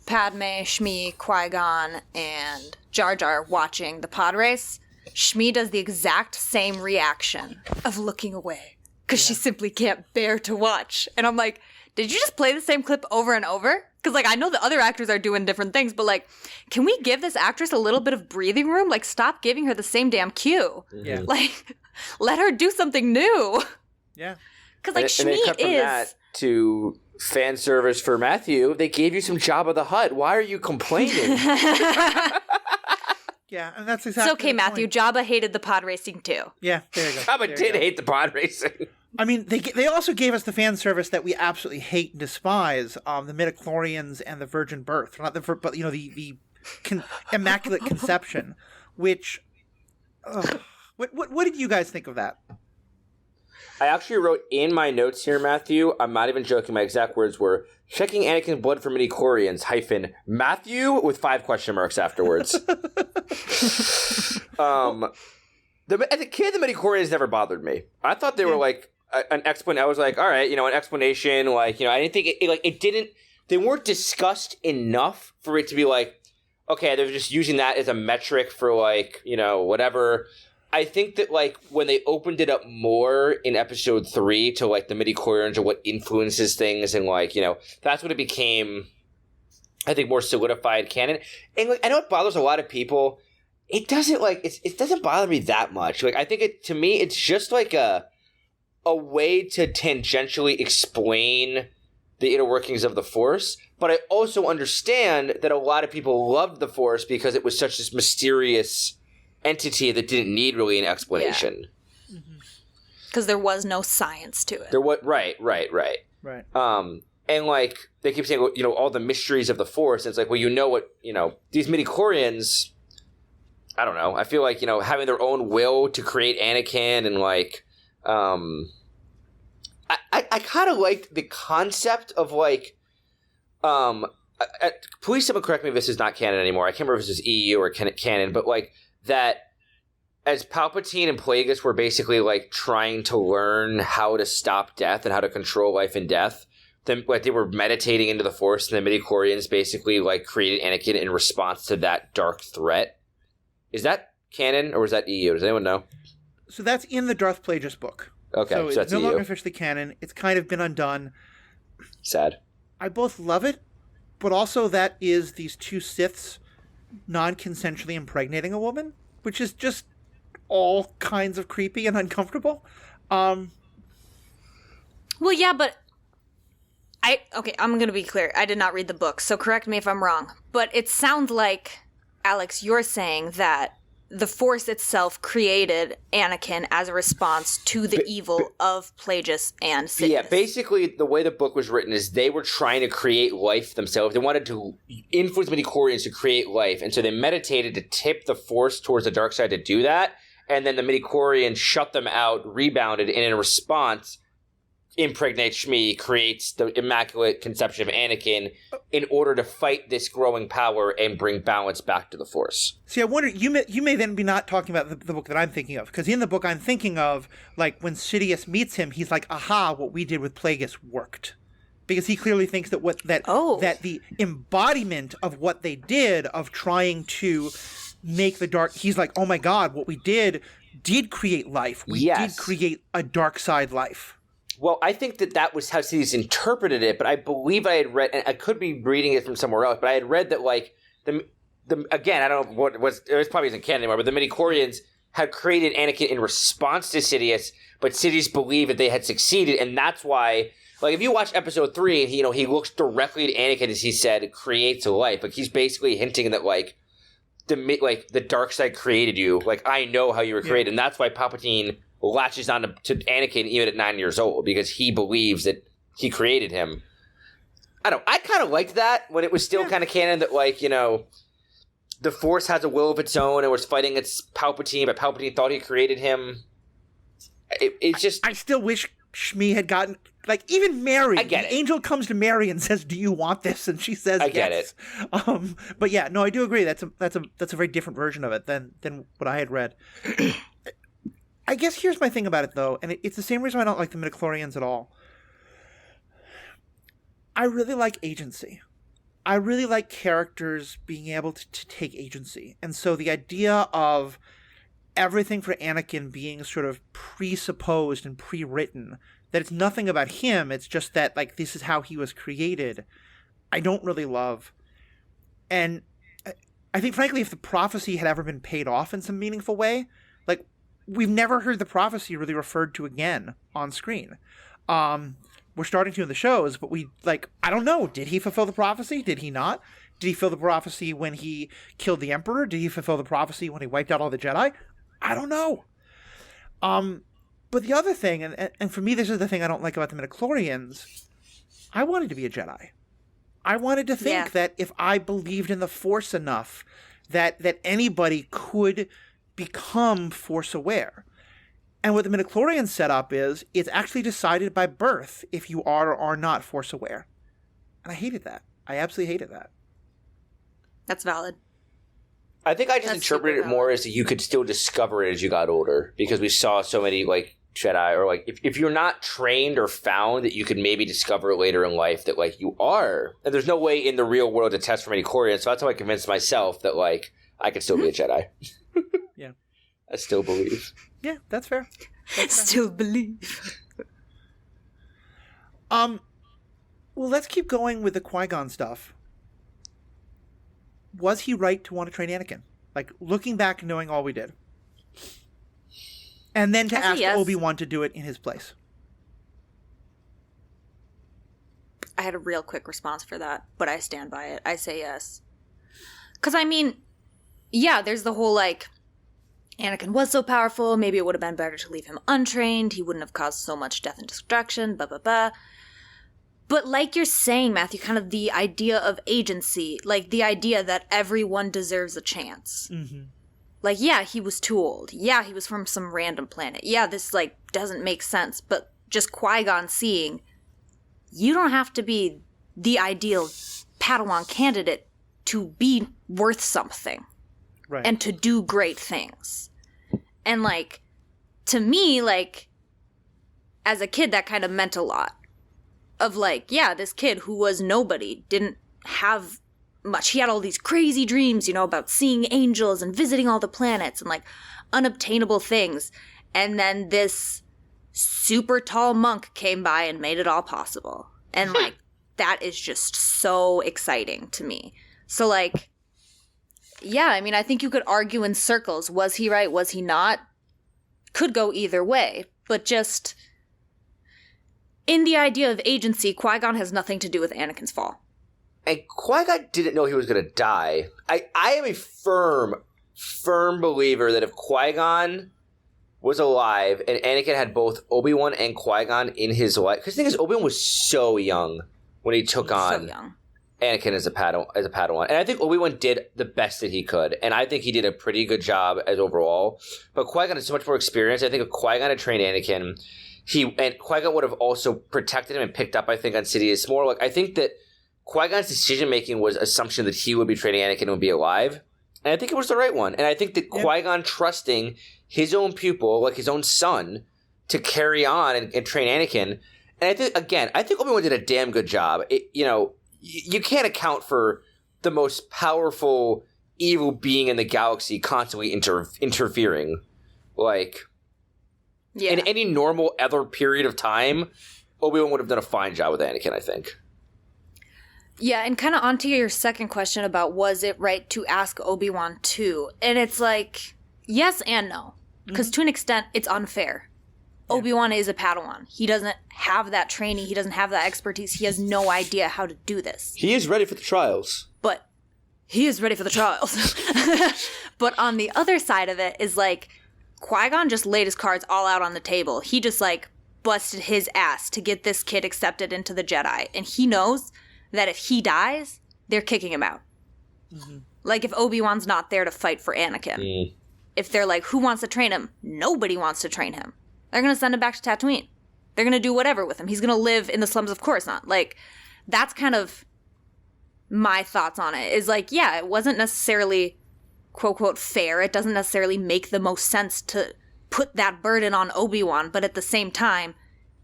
Padme, Shmi, Qui-Gon, and Jar Jar watching the pod race, Shmi does the exact same reaction of looking away because she simply can't bear to watch. And I'm like, did you just play the same clip over and over? Because, I know the other actors are doing different things, but, can we give this actress a little bit of breathing room? Stop giving her the same damn cue. Yeah. Let her do something new. Yeah. Because, Shmi and then cut from that to fan service for Matthew. They gave you some Jabba the Hutt. Why are you complaining? Yeah, and that's exactly It's okay, Matthew. Point. Jabba hated the pod racing, too. Yeah, there you go. Jabba did hate the pod racing. I mean, they also gave us the fan service that we absolutely hate and despise, the midichlorians and the virgin birth. Not but the immaculate conception, which... What did you guys think of that? I actually wrote in my notes here, Matthew, I'm not even joking, my exact words were, checking Anakin's blood for midichlorians, Matthew, with 5 question marks afterwards. As a kid, the midichlorians never bothered me. I thought they were an explanation. I was like, all right, an explanation. I didn't think it didn't. They weren't discussed enough for it to be okay, they're just using that as a metric for whatever. I think that when they opened it up more in episode 3 to the midichlorians or what influences things, and that's when it became, I think, more solidified canon. And I know it bothers a lot of people. It doesn't it doesn't bother me that much. I think to me it's just a way to tangentially explain the inner workings of the Force. But I also understand that a lot of people loved the Force because it was such this mysterious entity that didn't need really an explanation. Because there was no science to it. Right. And they keep saying, all the mysteries of the Force. And it's what, these midichlorians, I don't know. I feel having their own will to create Anakin and I kind of liked the concept of please someone correct me if this is not canon anymore. I can't remember if this is EU or canon, but that as Palpatine and Plagueis were basically trying to learn how to stop death and how to control life and death, then they were meditating into the Force, and the midichlorians basically created Anakin in response to that dark threat. Is that canon or is that EU? Does anyone know? So that's in the Darth Plagueis book. Okay, so so that's it's no EU. longer officially canon. It's kind of been undone. Sad. I both love it, but also that is these two Siths non-consensually impregnating a woman, which is just all kinds of creepy and uncomfortable. Well, yeah, but I'm going to be clear. I did not read the book, so correct me if I'm wrong. But it sounds like, Alex, you're saying that the Force itself created Anakin as a response to the evil of Plagueis and Sidious. Yeah, basically the way the book was written is they were trying to create life themselves. They wanted to influence midichlorians to create life, and so they meditated to tip the Force towards the dark side to do that, and then the midichlorians shut them out, rebounded, and in response impregnates Shmi, creates the Immaculate Conception of Anakin in order to fight this growing power and bring balance back to the Force. See, I wonder, you may then be not talking about the book that I'm thinking of, because in the book I'm thinking of, like, when Sidious meets him, he's like, aha, what we did with Plagueis worked. Because he clearly thinks that that the embodiment of what they did, of trying to make the dark, he's like, oh my god, what we did create life. We did create a dark side life. Well, I think that was how Sidious interpreted it, but I believe I had read, and I could be reading it from somewhere else, but I had read that, like, the again, I don't know what was, it probably isn't canon anymore, but the midichlorians had created Anakin in response to Sidious, but Sidious believed that they had succeeded, and that's why, like, if you watch episode 3, he looks directly at Anakin, as he said, creates a life. Like, he's basically hinting that, like, the dark side created you. Like, I know how you were created, and that's why Palpatine latches on to Anakin even at 9 years old, because he believes that he created him. I kind of liked that when it was still kind of canon that, like, the Force has a will of its own and was fighting its Palpatine, but Palpatine thought he created him. It's just... I still wish Shmi had gotten... Like, even Mary, I get the angel comes to Mary and says, do you want this? And she says, I get yes. But yeah, no, I do agree. That's a very different version of it than what I had read. I guess here's my thing about it, though, and it's the same reason I don't like the midichlorians at all. I really like agency. I really like characters being able to take agency. And so the idea of everything for Anakin being sort of presupposed and pre-written, that it's nothing about him, it's just that, like, this is how he was created, I don't really love. And I think, frankly, if the prophecy had ever been paid off in some meaningful way, like, we've never heard the prophecy really referred to again on screen. We're starting to in the shows, but I don't know. Did he fulfill the prophecy? Did he not? Did he fulfill the prophecy when he killed the Emperor? Did he fulfill the prophecy when he wiped out all the Jedi? I don't know. But the other thing, and for me this is the thing I don't like about the midichlorians, I wanted to be a Jedi. I wanted to think that if I believed in the Force enough, that anybody could become Force aware. And what the midichlorian setup is, it's actually decided by birth if you are or are not Force aware. And I hated that. I absolutely hated that. That's valid. I think I just interpreted it more as that you could still discover it as you got older, because we saw so many, like, Jedi, or, like, if you're not trained or found, that you could maybe discover later in life that, like, you are. And there's no way in the real world to test for midichlorians, so that's how I convinced myself that, like, I could still be a Jedi. Yeah. I still believe. Yeah, that's fair. Still believe. Well, let's keep going with the Qui-Gon stuff. Was he right to want to train Anakin? Like, looking back and knowing all we did. And then to ask Obi-Wan to do it in his place. I had a real quick response for that, but I stand by it. I say yes. Because, I mean, yeah, there's the whole, like, Anakin was so powerful, maybe it would have been better to leave him untrained, he wouldn't have caused so much death and destruction, blah, blah, blah. But like you're saying, Matthew, kind of the idea of agency, like the idea that everyone deserves a chance. Mm-hmm. Like, yeah, he was too old. Yeah, he was from some random planet. Yeah, this, like, doesn't make sense. But just Qui-Gon seeing, you don't have to be the ideal Padawan candidate to be worth something. Right. And to do great things. And, like, to me, like, as a kid, that kind of meant a lot. Of, like, yeah, this kid who was nobody, didn't have much. He had all these crazy dreams, you know, about seeing angels and visiting all the planets and like unobtainable things. And then this super tall monk came by and made it all possible. And like, that is just so exciting to me. So like, yeah, I mean, I think you could argue in circles. Was he right? Was he not? Could go either way. But just in the idea of agency, Qui-Gon has nothing to do with Anakin's fall. And Qui-Gon didn't know he was going to die. I am a firm believer that if Qui-Gon was alive and Anakin had both Obi-Wan and Qui-Gon in his life, because the thing is, Obi-Wan was so young when he took on Anakin as a Padawan. And I think Obi-Wan did the best that he could. And I think he did a pretty good job as overall. But Qui-Gon has so much more experience. I think if Qui-Gon had trained Anakin, Qui-Gon would have also protected him and picked up, I think, on Sidious more. Like, I think that Qui-Gon's decision-making was assumption that he would be training Anakin and would be alive. And I think it was the right one. And I think that Qui-Gon trusting his own pupil, like his own son, to carry on and train Anakin. And I think Obi-Wan did a damn good job. You can't account for the most powerful evil being in the galaxy constantly interfering. Like, in any normal other period of time, Obi-Wan would have done a fine job with Anakin, I think. Yeah, and kind of onto your second question about was it right to ask Obi-Wan too? And it's like, yes and no. Because to an extent, it's unfair. Yeah. Obi-Wan is a Padawan. He doesn't have that training. He doesn't have that expertise. He has no idea how to do this. He is ready for the trials. But he is ready for the trials. But on the other side of it is like, Qui-Gon just laid his cards all out on the table. He just like busted his ass to get this kid accepted into the Jedi. And he knows that if he dies, they're kicking him out. Mm-hmm. Like if Obi-Wan's not there to fight for Anakin. If they're like, who wants to train him? Nobody wants to train him. They're going to send him back to Tatooine. They're going to do whatever with him. He's going to live in the slums of Coruscant. Like, that's kind of my thoughts on it. Is like, yeah, it wasn't necessarily, quote, quote, fair. It doesn't necessarily make the most sense to put that burden on Obi-Wan. But at the same time,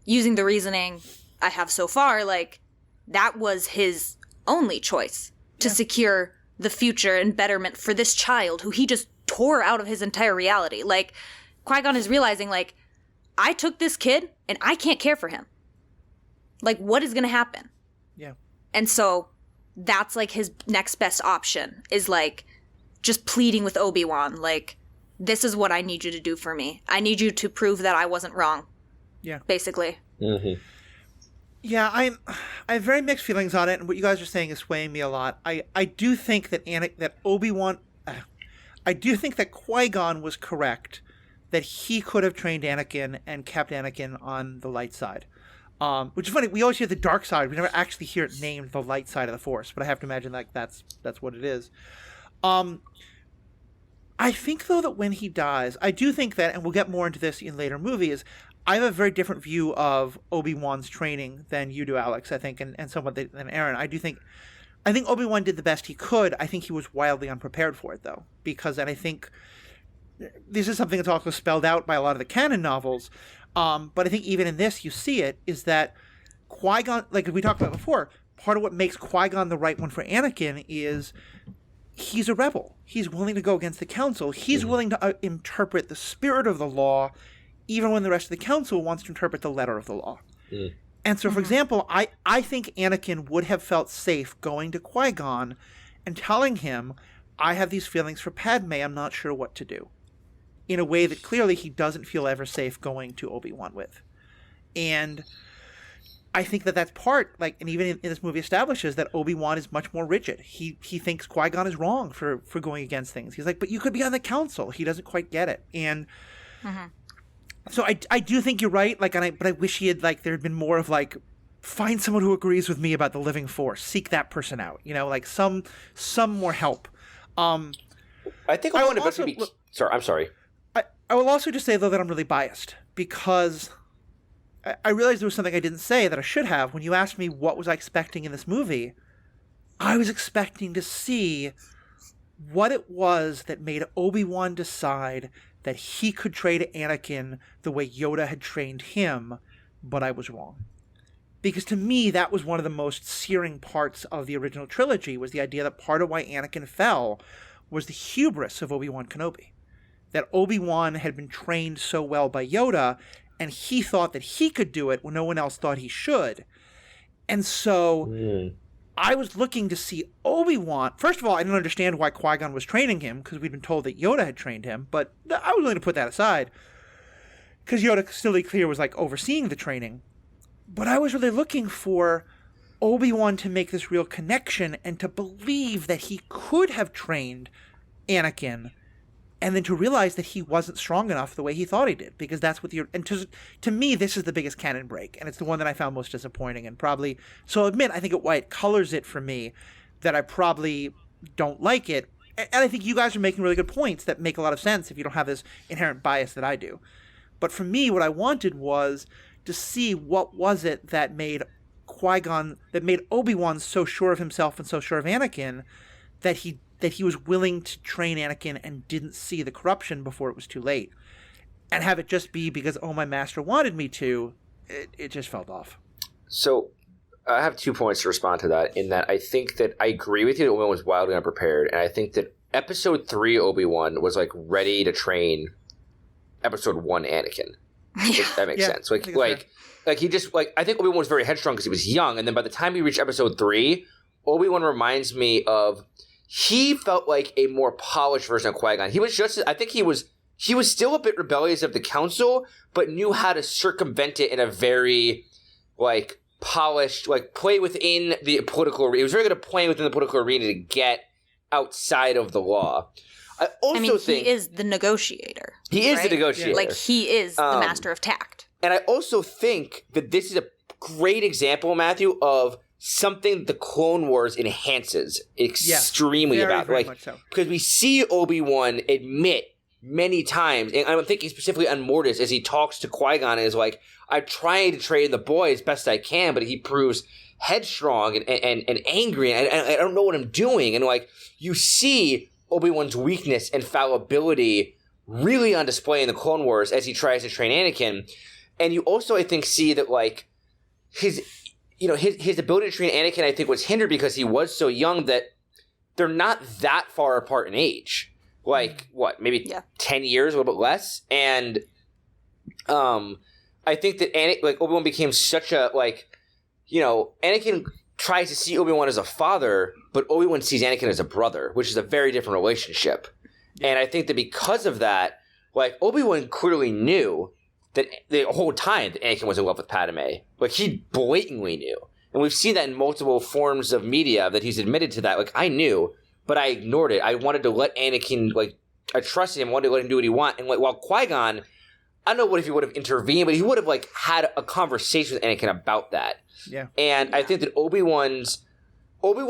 using the reasoning I have so far, like, that was his only choice to secure the future and betterment for this child who he just tore out of his entire reality. Like, Qui-Gon is realizing, like, I took this kid and I can't care for him. Like, what is going to happen? Yeah. And so that's like his next best option is like just pleading with Obi-Wan. Like, this is what I need you to do for me. I need you to prove that I wasn't wrong. Yeah. Basically. Mm-hmm. Yeah, I have very mixed feelings on it, and what you guys are saying is swaying me a lot. I do think that Obi-Wan, I do think that Qui-Gon was correct, that he could have trained Anakin and kept Anakin on the light side. Which is funny, we always hear the dark side, we never actually hear it named the light side of the Force, but I have to imagine like that's what it is. I think, though, that when he dies, I do think that, and we'll get more into this in later movies, I have a very different view of Obi-Wan's training than you do, Alex, I think, and somewhat than Aaron. I think Obi-Wan did the best he could. I think he was wildly unprepared for it, though, and I think this is something that's also spelled out by a lot of the canon novels, but I think even in this, you see it, is that Qui-Gon, like we talked about before, part of what makes Qui-Gon the right one for Anakin is he's a rebel. He's willing to go against the Council. He's willing to interpret the spirit of the law, even when the rest of the Council wants to interpret the letter of the law. And so, for example, I think Anakin would have felt safe going to Qui-Gon and telling him, I have these feelings for Padme, I'm not sure what to do, in a way that clearly he doesn't feel ever safe going to Obi-Wan with. And I think that that's part, like, and even in this movie establishes that Obi-Wan is much more rigid. He thinks Qui-Gon is wrong for going against things. He's like, but you could be on the Council. He doesn't quite get it. And so I do think you're right. Like, but I wish he had, like, there had been more of, like, find someone who agrees with me about the living Force. Seek that person out. You know, like some more help. I think I want to eventually be. Sorry, I'm sorry. I will also just say, though, that I'm really biased because I realized there was something I didn't say that I should have. When you asked me what was I expecting in this movie, I was expecting to see what it was that made Obi-Wan decide that he could train Anakin the way Yoda had trained him, but I was wrong. Because to me, that was one of the most searing parts of the original trilogy, was the idea that part of why Anakin fell was the hubris of Obi-Wan Kenobi. That Obi-Wan had been trained so well by Yoda, and he thought that he could do it when no one else thought he should. And so I was looking to see Obi-Wan. First of all, I didn't understand why Qui-Gon was training him, because we'd been told that Yoda had trained him, but I was willing to put that aside, because Yoda, still to be clear, was like overseeing the training. But I was really looking for Obi-Wan to make this real connection and to believe that he could have trained Anakin, and then to realize that he wasn't strong enough the way he thought he did, because that's what and to me, this is the biggest canon break, and it's the one that I found most disappointing, and probably, so I'll admit, I think why it colors it for me, that I probably don't like it, and I think you guys are making really good points that make a lot of sense if you don't have this inherent bias that I do. But for me, what I wanted was to see what was it that made Qui-Gon, that made Obi-Wan so sure of himself and so sure of Anakin that he was willing to train Anakin and didn't see the corruption before it was too late. And have it just be because, oh, my master wanted me to, it just felt off. So I have 2 points to respond to that, in that I think that I agree with you that Obi-Wan was wildly unprepared, and I think that Episode 3 Obi-Wan was like ready to train Episode 1 Anakin. If that makes sense. Like he just, like, I think Obi-Wan was very headstrong because he was young, and then by the time he reached Episode 3, Obi-Wan reminds me of, he felt like a more polished version of Qui-Gon. He was just, I think he was still a bit rebellious of the council, but knew how to circumvent it in a very, like, polished, like, play within the political arena. He was very good at playing within the political arena to get outside of the law. I mean, he is the negotiator. He is the negotiator. Like, he is the master of tact. And I also think that this is a great example, Matthew, of something the Clone Wars enhances extremely about. Very like, much so. Because we see Obi-Wan admit many times, and I'm thinking specifically on Mortis, as he talks to Qui-Gon and is like, I'm trying to train the boy as best I can, but he proves headstrong and angry, and I don't know what I'm doing. And, like, you see Obi-Wan's weakness and fallibility really on display in the Clone Wars as he tries to train Anakin. And you also, I think, see that, like, his ability to train Anakin, I think, was hindered because he was so young that they're not that far apart in age. Like, what, maybe 10 years, a little bit less? And I think that Obi-Wan became such a, like, Anakin tries to see Obi-Wan as a father, but Obi-Wan sees Anakin as a brother, which is a very different relationship. And I think that because of that, like, Obi-Wan clearly knew that the whole time that Anakin was in love with Padme. Like, he blatantly knew. And we've seen that in multiple forms of media that he's admitted to that. Like, I knew, but I ignored it. I wanted to let Anakin, like, I trusted him, wanted to let him do what he wanted. And, like, while Qui-Gon, I don't know what if he would have intervened, but he would have, like, had a conversation with Anakin about that. Yeah. And I think that Obi-Wan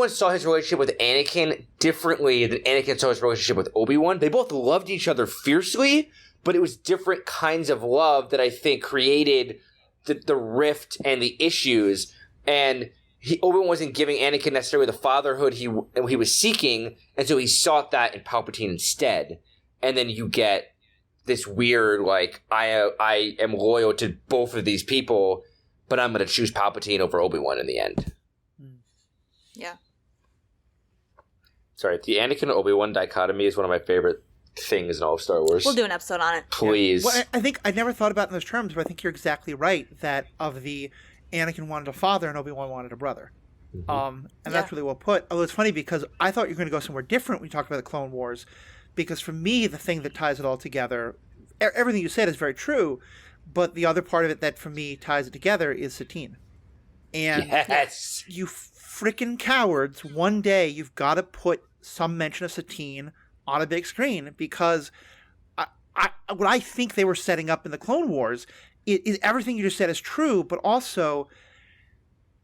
saw his relationship with Anakin differently than Anakin saw his relationship with Obi-Wan. They both loved each other fiercely, but it was different kinds of love that I think created the rift and the issues. And Obi-Wan wasn't giving Anakin necessarily the fatherhood he was seeking, and so he sought that in Palpatine instead. And then you get this weird, like, I am loyal to both of these people, but I'm going to choose Palpatine over Obi-Wan in the end. Yeah. Sorry, the Anakin and Obi-Wan dichotomy is one of my favorite things in all of Star Wars. We'll do an episode on it. Please. Yeah. Well, I think I never thought about it in those terms, but I think you're exactly right that of the Anakin wanted a father and Obi-Wan wanted a brother. And that's really well put. Although it's funny because I thought you were going to go somewhere different when you talked about the Clone Wars, because for me, the thing that ties it all together, everything you said is very true, but the other part of it that for me ties it together is Satine. And yes, you freaking cowards, one day you've got to put some mention of Satine on a big screen, because what I think they were setting up in the Clone Wars is everything you just said is true, but also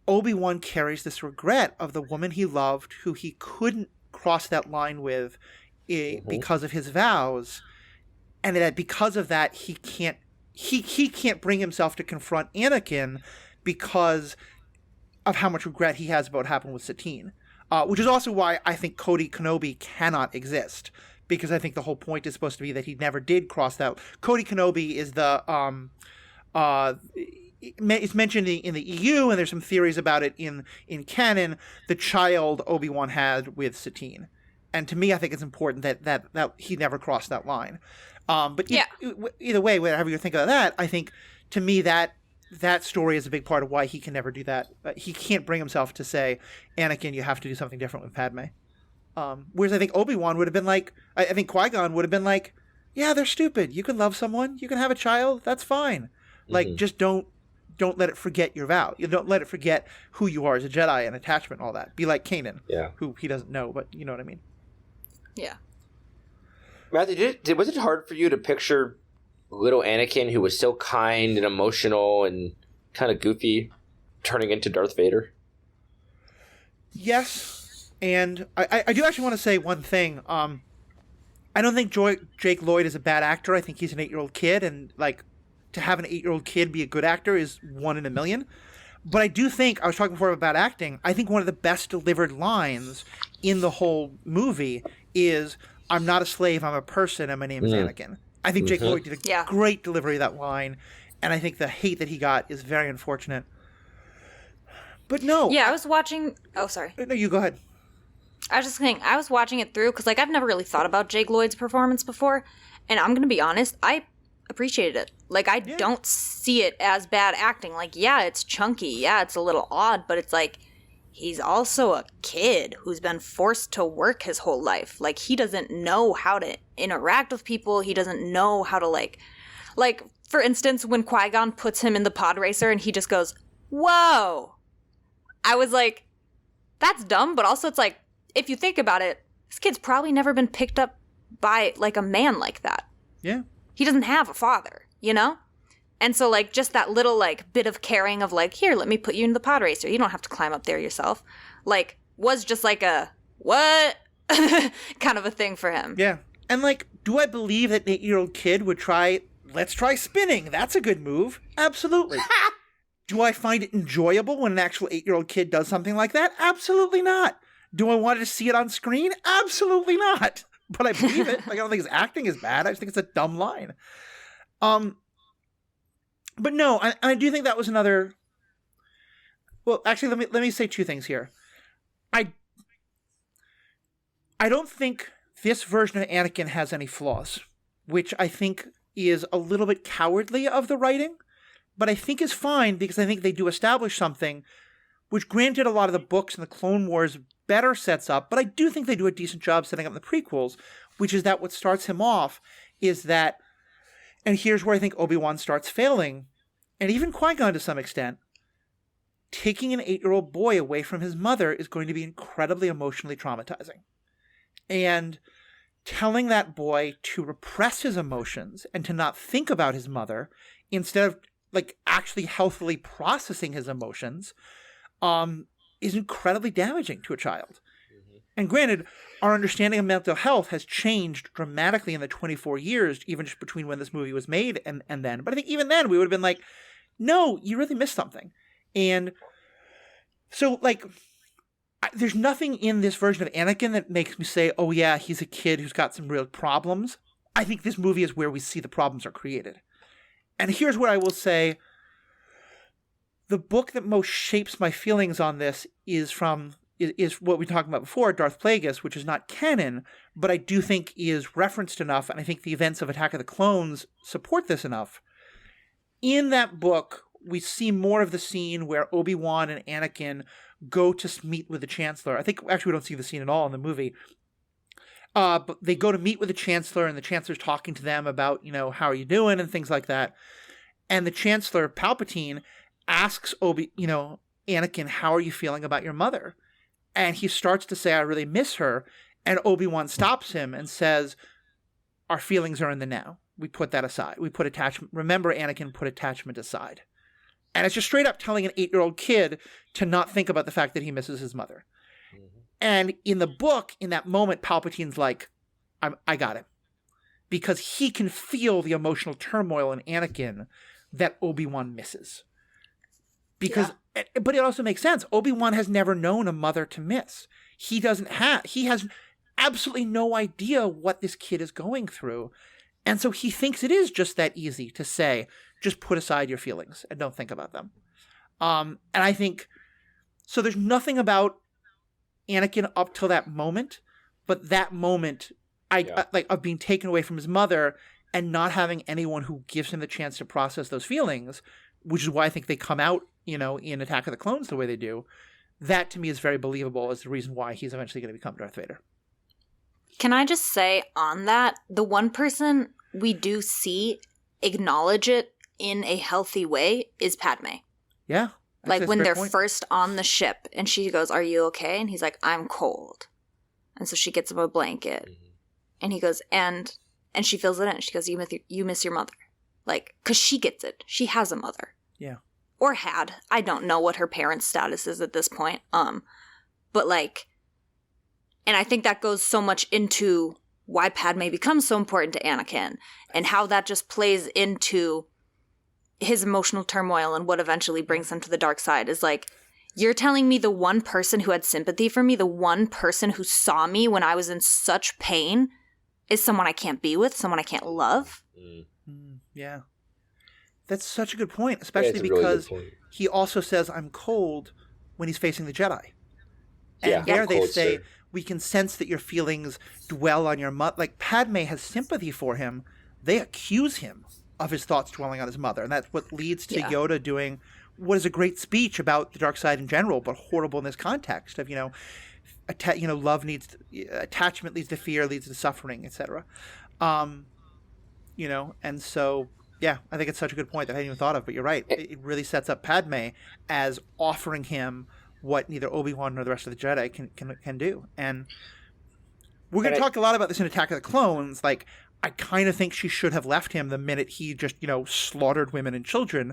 Obi-Wan carries this regret of the woman he loved who he couldn't cross that line with because of his vows, and that because of that he can't bring himself to confront Anakin because of how much regret he has about what happened with Satine. Which is also why I think Cody Kenobi cannot exist, because I think the whole point is supposed to be that he never did cross that. Cody Kenobi is it's mentioned in the EU, and there's some theories about it in canon, the child Obi-Wan had with Satine. And to me, I think it's important that he never crossed that line. But either way, whatever you think of that, I think to me that story is a big part of why he can never do that. He can't bring himself to say, Anakin, you have to do something different with Padme. Whereas I think Obi-Wan would have been like, I think Qui-Gon would have been like, yeah, they're stupid. You can love someone. You can have a child. That's fine. Like, just don't let it forget your vow. You don't let it forget who you are as a Jedi and attachment and all that. Be like Kanan, who he doesn't know, but you know what I mean. Yeah. Matthew, was it hard for you to picture little Anakin, who was so kind and emotional and kind of goofy, turning into Darth Vader? Yes, and I do actually want to say one thing. I don't think Jake Lloyd is a bad actor. I think he's an 8-year-old kid, and like to have an 8-year-old kid be a good actor is 1 in a million. But I do think, I was talking before about acting, I think one of the best delivered lines in the whole movie is, I'm not a slave, I'm a person, and my name is Anakin. I think Jake Lloyd did a great delivery of that line, and I think the hate that he got is very unfortunate. But no. Yeah, I was watching... Oh, sorry. No, you go ahead. I was just saying, I was watching it through, because like, I've never really thought about Jake Lloyd's performance before, and I'm going to be honest, I appreciated it. Like, I don't see it as bad acting. Like, yeah, it's chunky. Yeah, it's a little odd, but it's like, he's also a kid who's been forced to work his whole life. Like, he doesn't know how to interact with people. He doesn't know how to, like, for instance, when Qui-Gon puts him in the pod racer and he just goes, whoa. I was like, that's dumb, but also it's like, if you think about it, this kid's probably never been picked up by, like, a man like that. Yeah. He doesn't have a father, you know? And so, like, just that little, like, bit of caring of, like, here, let me put you in the pod racer. You don't have to climb up there yourself. Like, was just like a, what? kind of a thing for him. Yeah. And, like, do I believe that an 8-year-old kid would try, let's try spinning? That's a good move. Absolutely. Do I find it enjoyable when an actual 8-year-old kid does something like that? Absolutely not. Do I want to see it on screen? Absolutely not. But I believe it. Like, I don't think his acting is bad. I just think it's a dumb line. But no, I do think that was another. Well, actually, let me say two things here. I don't think this version of Anakin has any flaws, which I think is a little bit cowardly of the writing, but I think is fine because I think they do establish something, which granted a lot of the books and the Clone Wars better sets up, but I do think they do a decent job setting up the prequels, which is that what starts him off is that, and here's where I think Obi-Wan starts failing, and even Qui-Gon to some extent, taking an 8-year-old boy away from his mother is going to be incredibly emotionally traumatizing. And telling that boy to repress his emotions and to not think about his mother instead of like actually healthily processing his emotions is incredibly damaging to a child. Mm-hmm. And granted, our understanding of mental health has changed dramatically in the 24 years, even just between when this movie was made and then. But I think even then we would have been like, no, you really missed something. And so, like, there's nothing in this version of Anakin that makes me say, oh yeah, he's a kid who's got some real problems. I think this movie is where we see the problems are created. And here's what I will say. The book that most shapes my feelings on this is what we talked about before, Darth Plagueis, which is not canon, but I do think is referenced enough, and I think the events of Attack of the Clones support this enough. In that book, we see more of the scene where Obi-Wan and Anakin go to meet with the Chancellor. I think, actually, we don't see the scene at all in the movie. But they go to meet with the Chancellor, and the Chancellor's talking to them about, how are you doing, and things like that. And the Chancellor, Palpatine, asks Anakin, how are you feeling about your mother? And he starts to say, I really miss her. And Obi-Wan stops him and says, our feelings are in the now. We put that aside. We put attachment. Remember, Anakin, put attachment aside. And it's just straight up telling an 8-year-old kid to not think about the fact that he misses his mother. Mm-hmm. And in the book, in that moment, Palpatine's like, I got him. Because he can feel the emotional turmoil in Anakin that Obi-Wan misses. But it also makes sense. Obi-Wan has never known a mother to miss. He has absolutely no idea what this kid is going through. And so he thinks it is just that easy to say, just put aside your feelings and don't think about them. And I think, so there's nothing about Anakin up till that moment, but that moment of being taken away from his mother and not having anyone who gives him the chance to process those feelings, which is why I think they come out, in Attack of the Clones the way they do. That to me is very believable as the reason why he's eventually going to become Darth Vader. Can I just say on that, the one person we do see acknowledge it in a healthy way is Padme. Yeah. Like when they're first on the ship and she goes, "Are you okay?" And he's like, "I'm cold." And so she gets him a blanket. And he goes, and she fills it in. She goes, you miss your mother. Like, because she gets it. She has a mother. Yeah. Or had. I don't know what her parents' status is at this point. But like, and I think that goes so much into why Padme becomes so important to Anakin and how that just plays into his emotional turmoil and what eventually brings him to the dark side is like, you're telling me the one person who had sympathy for me, the one person who saw me when I was in such pain is someone I can't be with, someone I can't love? Yeah. That's such a good point, especially because really he also says, "I'm cold," when he's facing the Jedi. And there they say, we can sense that your feelings dwell on your mother. Like, Padme has sympathy for him. They accuse him of his thoughts dwelling on his mother. And that's what leads to Yoda doing what is a great speech about the dark side in general, but horrible in this context of, love attachment leads to fear, leads to suffering, etc. And so, yeah, I think it's such a good point that I hadn't even thought of, but you're right. It really sets up Padme as offering him what neither Obi-Wan nor the rest of the Jedi can do. And we're going to talk a lot about this in Attack of the Clones. Like, I kind of think she should have left him the minute he just, slaughtered women and children.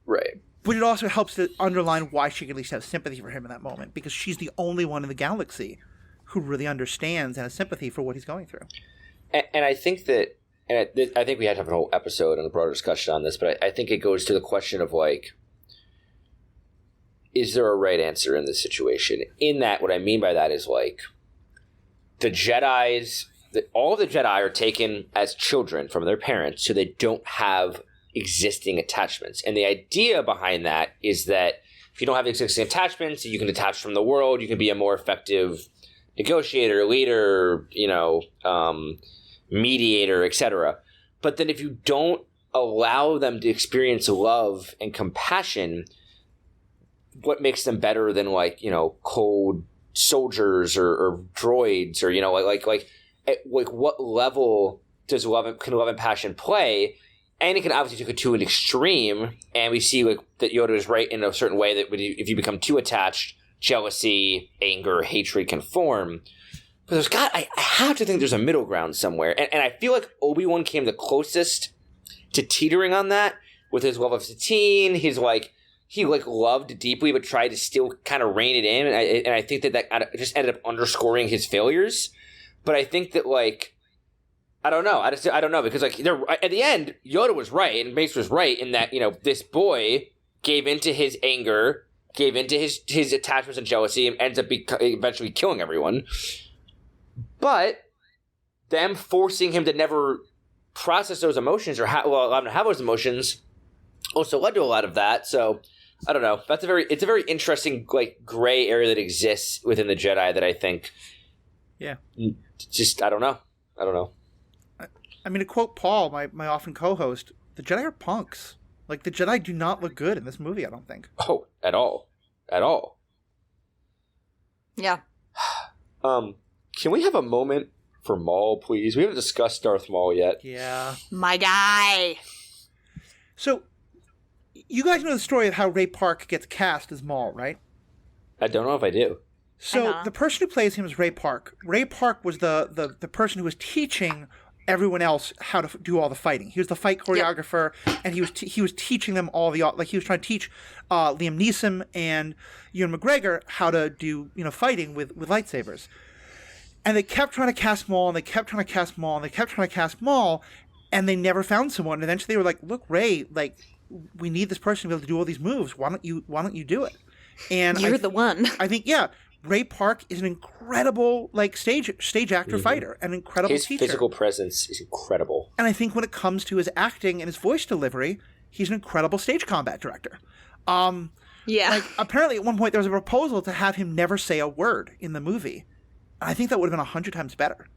Right. But it also helps to underline why she can at least have sympathy for him in that moment, because she's the only one in the galaxy who really understands and has sympathy for what he's going through. And I think that, I think we had to have a whole episode and a broader discussion on this, but I think it goes to the question of, like, is there a right answer in this situation? In that, what I mean by that is, like, the Jedis, all of the Jedi are taken as children from their parents, so they don't have existing attachments. And the idea behind that is that if you don't have existing attachments, you can detach from the world, you can be a more effective negotiator, leader, mediator, etc. But then if you don't allow them to experience love and compassion, what makes them better than, like, cold soldiers or droids, or at what level can love and passion play? Anakin obviously took it to an extreme, and we see, like, that Yoda is right in a certain way that if you become too attached, jealousy, anger, hatred can form. But I have to think there's a middle ground somewhere, and I feel like Obi-Wan came the closest to teetering on that with his love of Satine. He loved deeply, but tried to still kind of rein it in, and I think that just ended up underscoring his failures. But I think that, like, I don't know. I don't know, because, like, at the end, Yoda was right, and Mace was right in that, this boy gave into his anger, gave into his attachments and jealousy, and ends up eventually killing everyone. But them forcing him to never process those emotions or allow him to have those emotions also led to a lot of that. So I don't know. It's a very interesting, like, gray area that exists within the Jedi that I think. Yeah. Just I don't know. I mean, to quote Paul, my often co-host, the Jedi are punks. Like, the Jedi do not look good in this movie, I don't think. Oh, at all. Yeah. Can we have a moment for Maul, please? We haven't discussed Darth Maul yet. Yeah. My guy. So, you guys know the story of how Ray Park gets cast as Maul, right? I don't know if I do. So, the person who plays him is Ray Park. Ray Park was the person who was teaching everyone else how to do all the fighting. He was the fight choreographer, and he was teaching them all he was trying to teach Liam Neeson and Ewan McGregor how to do fighting with lightsabers. And they kept trying to cast Maul, and they kept trying to cast Maul, and they kept trying to cast Maul, and they never found someone. And eventually they were like, "Look, Ray, like, we need this person to be able to do all these moves. Why don't you do it?" And you're the one. I think, Ray Park is an incredible, like, stage actor fighter, an incredible teacher. His physical presence is incredible. And I think when it comes to his acting and his voice delivery, he's an incredible stage combat director. Yeah. Like, apparently at one point there was a proposal to have him never say a word in the movie. I think that would have been 100 times better.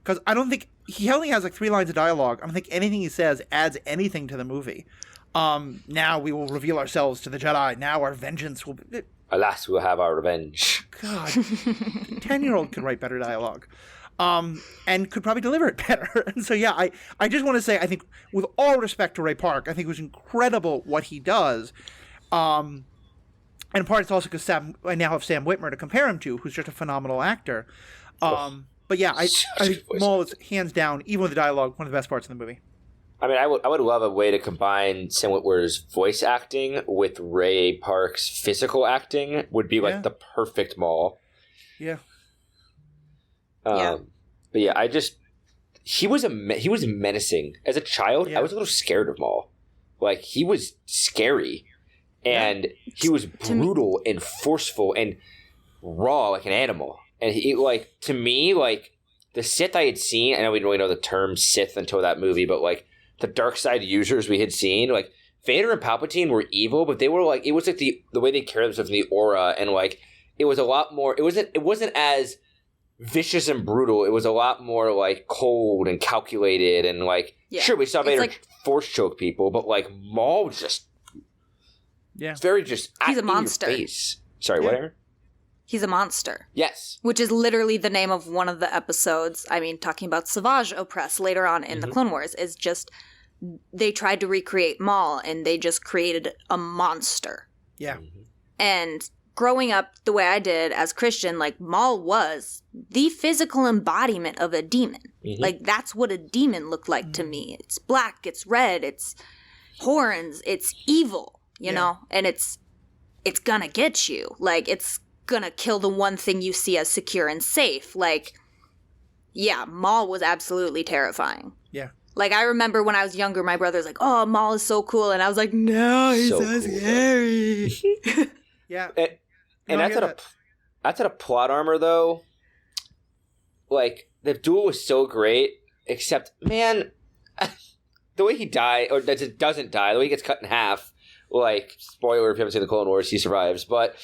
Because I don't think... He only has like 3 lines of dialogue. I don't think anything he says adds anything to the movie. Now we will reveal ourselves to the Jedi. Now our vengeance will be... Alas, we will have our revenge. God. 10-year-old could write better dialogue. And could probably deliver it better. And so, yeah, I just want to say, I think, with all respect to Ray Park, I think it was incredible what he does. And in part, it's also because I now have Sam Witwer to compare him to, who's just a phenomenal actor. But yeah, I think Maul is hands down, even with the dialogue, one of the best parts of the movie. I mean, I would love a way to combine Sam Witwer's voice acting with Ray Park's physical acting. Would be like the perfect Maul. Yeah. But yeah, he was menacing as a child. I was a little scared of Maul. Like, he was scary, and he was brutal and forceful and raw like an animal. And he, like, to me, like, the Sith I had seen, I know we didn't really know the term Sith until that movie, but like the dark side users we had seen, like Vader and Palpatine were evil, but they were like, it was like the way they carried themselves in the aura, and like it was a lot more. It wasn't as vicious and brutal. It was a lot more like cold and calculated, and like sure, we saw Vader force choke people, but like Maul was just very just he's a monster. Your face. Sorry, whatever. He's a monster. Yes. Which is literally the name of one of the episodes. I mean, talking about Savage Opress later on in the Clone Wars is just they tried to recreate Maul and they just created a monster. Yeah. And growing up the way I did as Christian, like Maul was the physical embodiment of a demon. Like that's what a demon looked like to me. It's black, it's red, it's horns, it's evil, you know? And it's gonna get you. Like it's gonna kill the one thing you see as secure and safe. Like, yeah, Maul was absolutely terrifying. Yeah. Like, I remember when I was younger, my brother's like, oh, Maul is so cool. And I was like, no, he's so scary. Yeah. And that's at a plot armor, though. Like, the duel was so great, except, man, the way he died, or doesn't die, the way he gets cut in half, like, spoiler if you haven't seen the Clone Wars, he survives, but,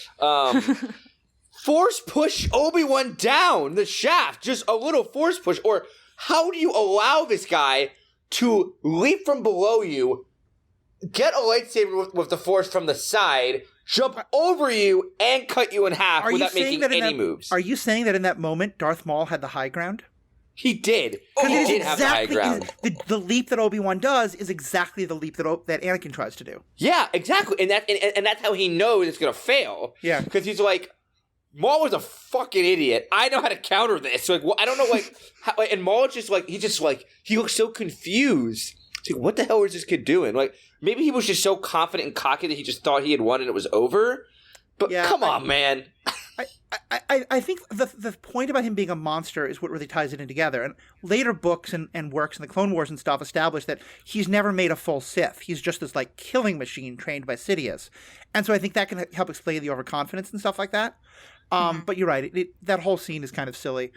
force push Obi-Wan down the shaft, just a little force push, or how do you allow this guy to leap from below you, get a lightsaber with the force from the side, jump over you, and cut you in half without making any moves? Are you saying that in that moment, Darth Maul had the high ground? He did. He did have the high ground. The leap that Obi-Wan does is exactly the leap that Anakin tries to do. Yeah, exactly. And that's how he knows it's going to fail. Yeah. Because he's like, Maul was a fucking idiot. I know how to counter this. Like, I don't know, like, how, and Maul is just like, he looks so confused. It's like, what the hell is this kid doing? Like, maybe he was just so confident and cocky that he just thought he had won and it was over. But come on, man. I think the point about him being a monster is what really ties it in together. And later books and works in the Clone Wars and stuff establish that he's never made a full Sith. He's just this, like, killing machine trained by Sidious. And so I think that can help explain the overconfidence and stuff like that. But you're right. That whole scene is kind of silly.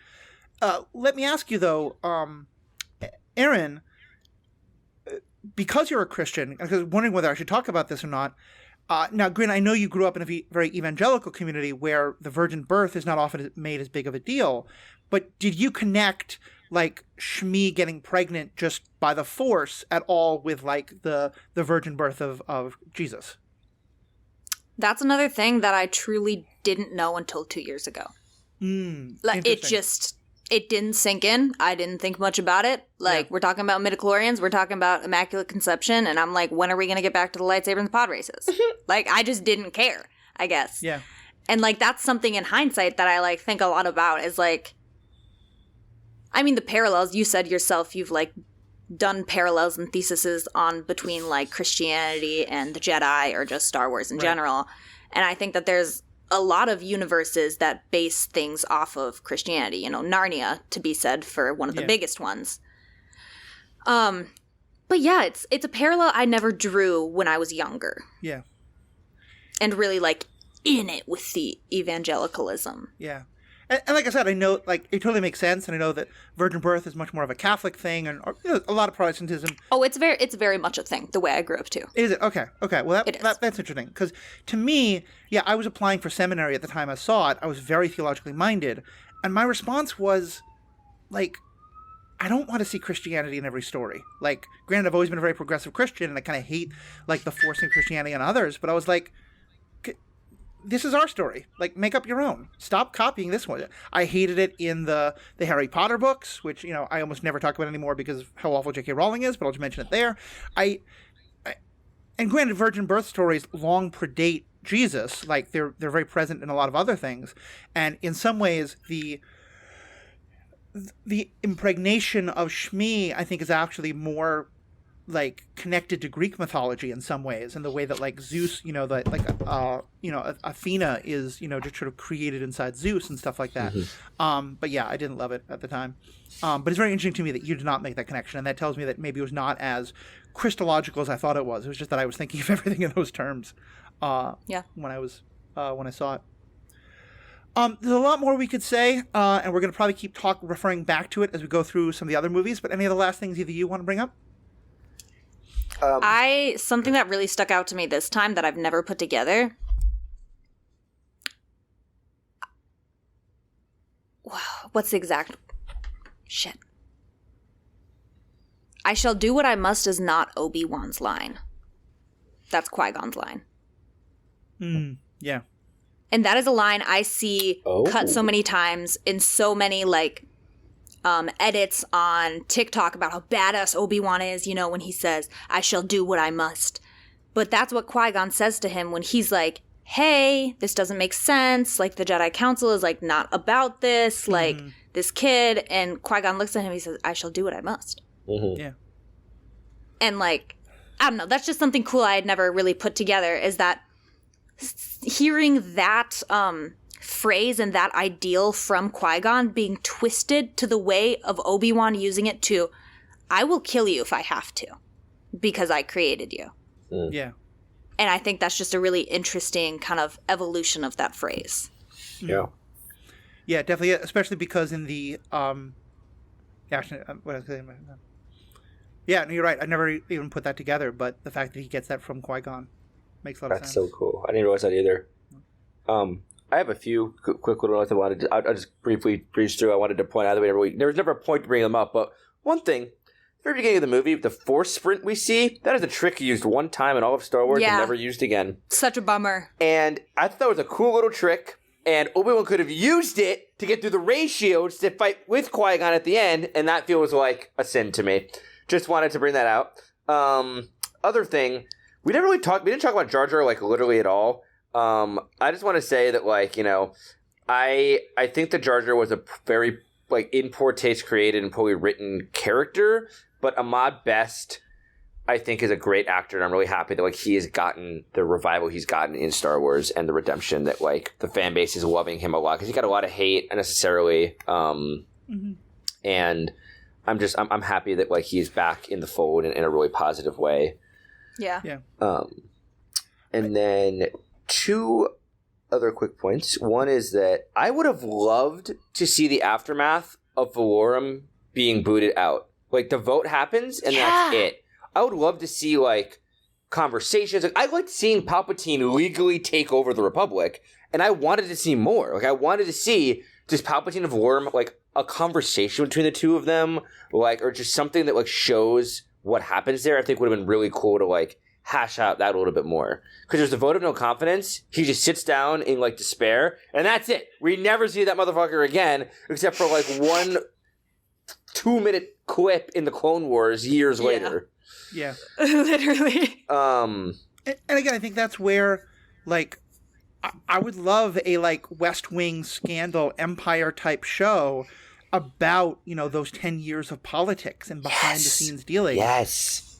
Let me ask you, though, Erin, because you're a Christian, I was wondering whether I should talk about this or not. Now, Grin, I know you grew up in a very evangelical community where the virgin birth is not often made as big of a deal, but did you connect, like, Shmi getting pregnant just by the Force at all with, like, the virgin birth of Jesus? That's another thing that I truly didn't know until 2 years ago. Like, it didn't sink in. I didn't think much about it. Like, we're talking about midichlorians, we're talking about immaculate conception, and I'm like, when are we going to get back to the lightsaber and the pod races? Like, I just didn't care, I guess. Yeah. And, like, that's something in hindsight that I, like, think a lot about is, like, I mean, the parallels, you said yourself, you've, like, done parallels and theses on between, like, Christianity and the Jedi or just Star Wars in general. And I think that there's a lot of universes that base things off of Christianity. You know, Narnia, to be said, for one of the biggest ones. But yeah, it's a parallel I never drew when I was younger. Yeah. And really, like, in it with the evangelicalism. Yeah. And like I said, I know, like, it totally makes sense, and I know that virgin birth is much more of a Catholic thing, and a lot of Protestantism. Oh, it's very much a thing, the way I grew up, too. Is it? Okay. Well, that's interesting, because to me, yeah, I was applying for seminary at the time I saw it. I was very theologically minded, and my response was, like, I don't want to see Christianity in every story. Like, granted, I've always been a very progressive Christian, and I kind of hate, like, the forcing Christianity on others, but I was like, this is our story. Like, make up your own. Stop copying this one. I hated it in the Harry Potter books, which, I almost never talk about anymore because of how awful J.K. Rowling is, but I'll just mention it there. And granted, virgin birth stories long predate Jesus. Like, they're very present in a lot of other things. And in some ways, the impregnation of Shmi, I think, is actually more like connected to Greek mythology in some ways, and the way that like Zeus, Athena is, just sort of created inside Zeus and stuff like that. But yeah, I didn't love it at the time. But it's very interesting to me that you did not make that connection, and that tells me that maybe it was not as Christological as I thought it was. It was just that I was thinking of everything in those terms. When I saw it. There's a lot more we could say, and we're going to probably keep referring back to it as we go through some of the other movies. But any of the last things either you want to bring up? Something that really stuck out to me this time that I've never put together. Wow, what's the exact shit? I shall do what I must is not Obi-Wan's line. That's Qui-Gon's line. Yeah. And that is a line I see cut so many times in so many like edits on TikTok about how badass Obi-Wan is, when he says, I shall do what I must. But that's what Qui-Gon says to him when he's like, hey, this doesn't make sense. Like, the Jedi Council is, like, not about this. Like, this kid. And Qui-Gon looks at him and he says, I shall do what I must. Yeah. And, like, I don't know. That's just something cool I had never really put together, is that hearing that phrase and that ideal from Qui-Gon being twisted to the way of Obi-Wan using it to, I will kill you if I have to, because I created you. Yeah. And I think that's just a really interesting kind of evolution of that phrase. Yeah. Yeah, definitely, especially because in the actually, what I was saying. Yeah, no, you're right. I never even put that together, but the fact that he gets that from Qui-Gon makes a lot of sense. That's so cool. I didn't realize that either. I have a few quick little notes I wanted to, I'll just briefly breeze through. I wanted to point out that there was never a point to bring them up, but one thing, the very beginning of the movie, the Force sprint we see, that is a trick used one time in all of Star Wars and never used again. Such a bummer. And I thought that was a cool little trick, and Obi-Wan could have used it to get through the ray shields to fight with Qui-Gon at the end, and that feels like a sin to me. Just wanted to bring that out. Other thing, we didn't talk about Jar Jar, like, literally at all. I just want to say that, like, I think that Jar Jar was a very, like, in poor taste created and poorly written character, but Ahmad Best, I think, is a great actor, and I'm really happy that, like, he has gotten the revival he's gotten in Star Wars and the redemption that, like, the fan base is loving him a lot, because he got a lot of hate unnecessarily, and I'm happy that, like, he's back in the fold in a really positive way. Yeah. And then two other quick points. One is that I would have loved to see the aftermath of Valorum being booted out. Like, the vote happens, and that's it. I would love to see, like, conversations. Like, I liked seeing Palpatine legally take over the Republic, and I wanted to see more. Like, I wanted to see just Palpatine and Valorum, like, a conversation between the two of them, like, or just something that, like, shows what happens there. I think would have been really cool to, like, hash out that a little bit more. Because there's a vote of no confidence. He just sits down in, like, despair, and that's it. We never see that motherfucker again, except for, like, 1 2-minute clip in the Clone Wars years later. Yeah. Literally. And again, I think that's where, like, I would love a, like, West Wing scandal Empire type show about, those 10 years of politics and behind the scenes dealings. Yes.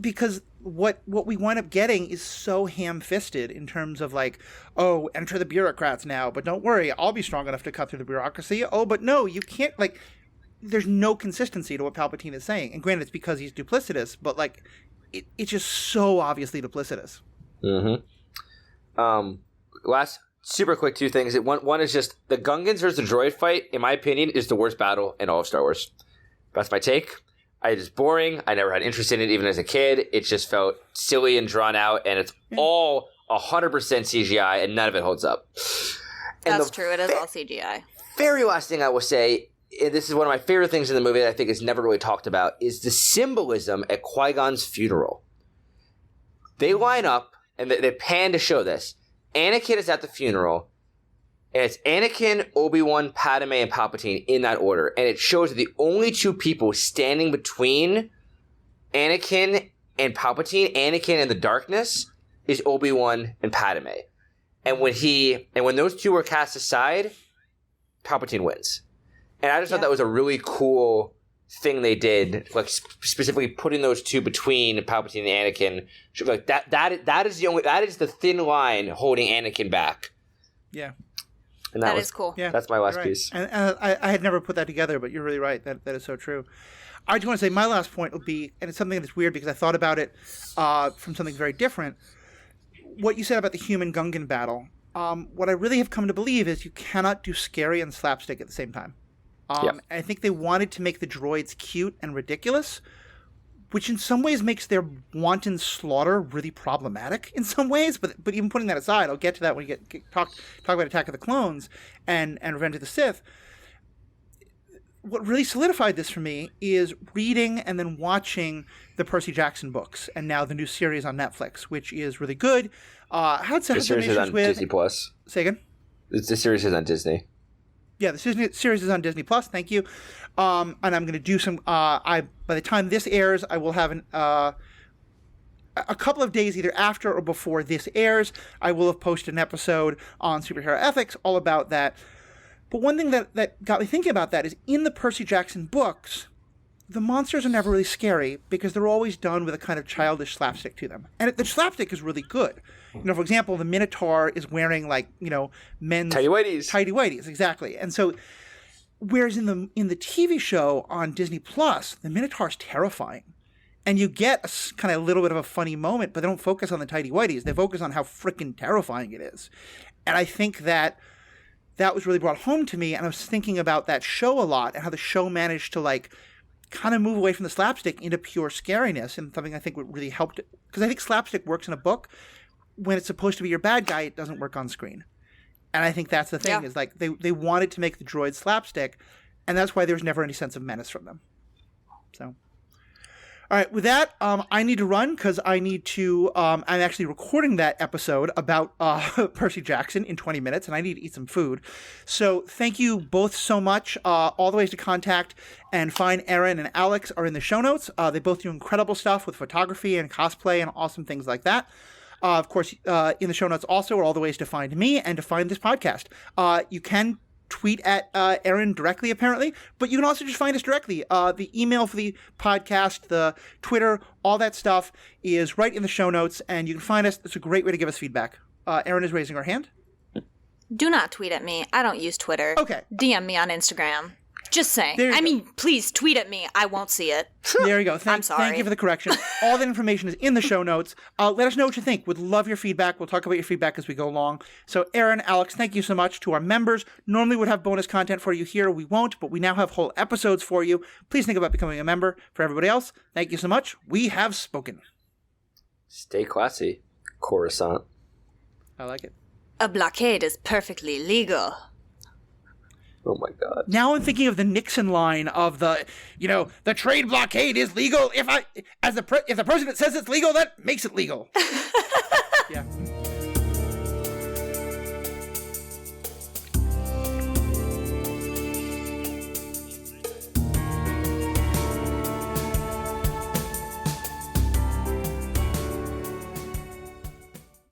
Because what we wind up getting is so ham-fisted in terms of, like, oh, enter the bureaucrats now, but don't worry, I'll be strong enough to cut through the bureaucracy. Oh, but no, you can't, like, there's no consistency to what Palpatine is saying. And granted, it's because he's duplicitous, but, like, it's just so obviously duplicitous. Last super quick, two things. One is just the Gungans versus the droid fight, in my opinion, is the worst battle in all of Star Wars. That's my take. It is boring. I never had interest in it even as a kid. It just felt silly and drawn out, and it's all 100% CGI, and none of it holds up. That's true. It is all CGI. Very last thing I will say, and this is one of my favorite things in the movie that I think is never really talked about, is the symbolism at Qui-Gon's funeral. They line up, and they pan to show this. Anakin is at the funeral, and it's Anakin, Obi-Wan, Padme, and Palpatine in that order. And it shows that the only two people standing between Anakin and Palpatine, Anakin in the darkness, is Obi-Wan and Padme. And when those two were cast aside, Palpatine wins. And I just thought that was a really cool thing they did, like specifically putting those two between Palpatine and Anakin. Like that is the thin line holding Anakin back. Yeah. And that is cool. Yeah, that's my last right. piece. And I had never put that together, but you're really right. That is so true. I just want to say my last point would be, and it's something that's weird because I thought about it from something very different. What you said about the human Gungan battle, what I really have come to believe is you cannot do scary and slapstick at the same time. I think they wanted to make the droids cute and ridiculous, which in some ways makes their wanton slaughter really problematic in some ways. But even putting that aside, I'll get to that when we talk about Attack of the Clones and Revenge of the Sith. What really solidified this for me is reading and then watching the Percy Jackson books, and now the new series on Netflix, which is really good. Had some the series is on Disney Plus. Say again? The series is on Disney. Yeah, the series is on Disney Plus. Thank you. And I'm going to do some. By the time this airs, I will have a couple of days either after or before this airs. I will have posted an episode on superhero ethics, all about that. But one thing that got me thinking about that is in the Percy Jackson books, the monsters are never really scary because they're always done with a kind of childish slapstick to them, and the slapstick is really good. For example, the Minotaur is wearing men's tidy whities, exactly. And so, whereas in the TV show on Disney Plus, the Minotaur is terrifying, and you get a kind of little bit of a funny moment, but they don't focus on the tidy whities. They focus on how freaking terrifying it is, and I think that was really brought home to me. And I was thinking about that show a lot and how the show managed to kind of move away from the slapstick into pure scariness, and something I think would really help, because I think slapstick works in a book. When it's supposed to be your bad guy, it doesn't work on screen. And I think that's the thing, is they wanted to make the droids slapstick, and that's why there's never any sense of menace from them. So, all right, with that, I need to run because I need to, I'm actually recording that episode about Percy Jackson in 20 minutes, and I need to eat some food. So thank you both so much. All the ways to contact and find Erin and Alex are in the show notes. They both do incredible stuff with photography and cosplay and awesome things like that. Of course, in the show notes also are all the ways to find me and to find this podcast. You can tweet at Erin directly, apparently, but you can also just find us directly. The email for the podcast, the Twitter, all that stuff is right in the show notes, and you can find us. It's a great way to give us feedback. Erin is raising her hand. Do not tweet at me. I don't use Twitter. Okay. DM me on Instagram. Just saying. Please tweet at me. I won't see it. There you go. I'm sorry. Thank you for the correction. All that information is in the show notes. Let us know what you think. Would love your feedback. We'll talk about your feedback as we go along. So, Erin, Alex, thank you so much. To our members, normally would have bonus content for you here. We won't, but we now have whole episodes for you. Please think about becoming a member. For everybody else, thank you so much. We have spoken. Stay classy, Coruscant. I like it. A blockade is perfectly legal. Oh my God. Now I'm thinking of the Nixon line of the trade blockade is legal if the president says it's legal, that makes it legal. Yeah.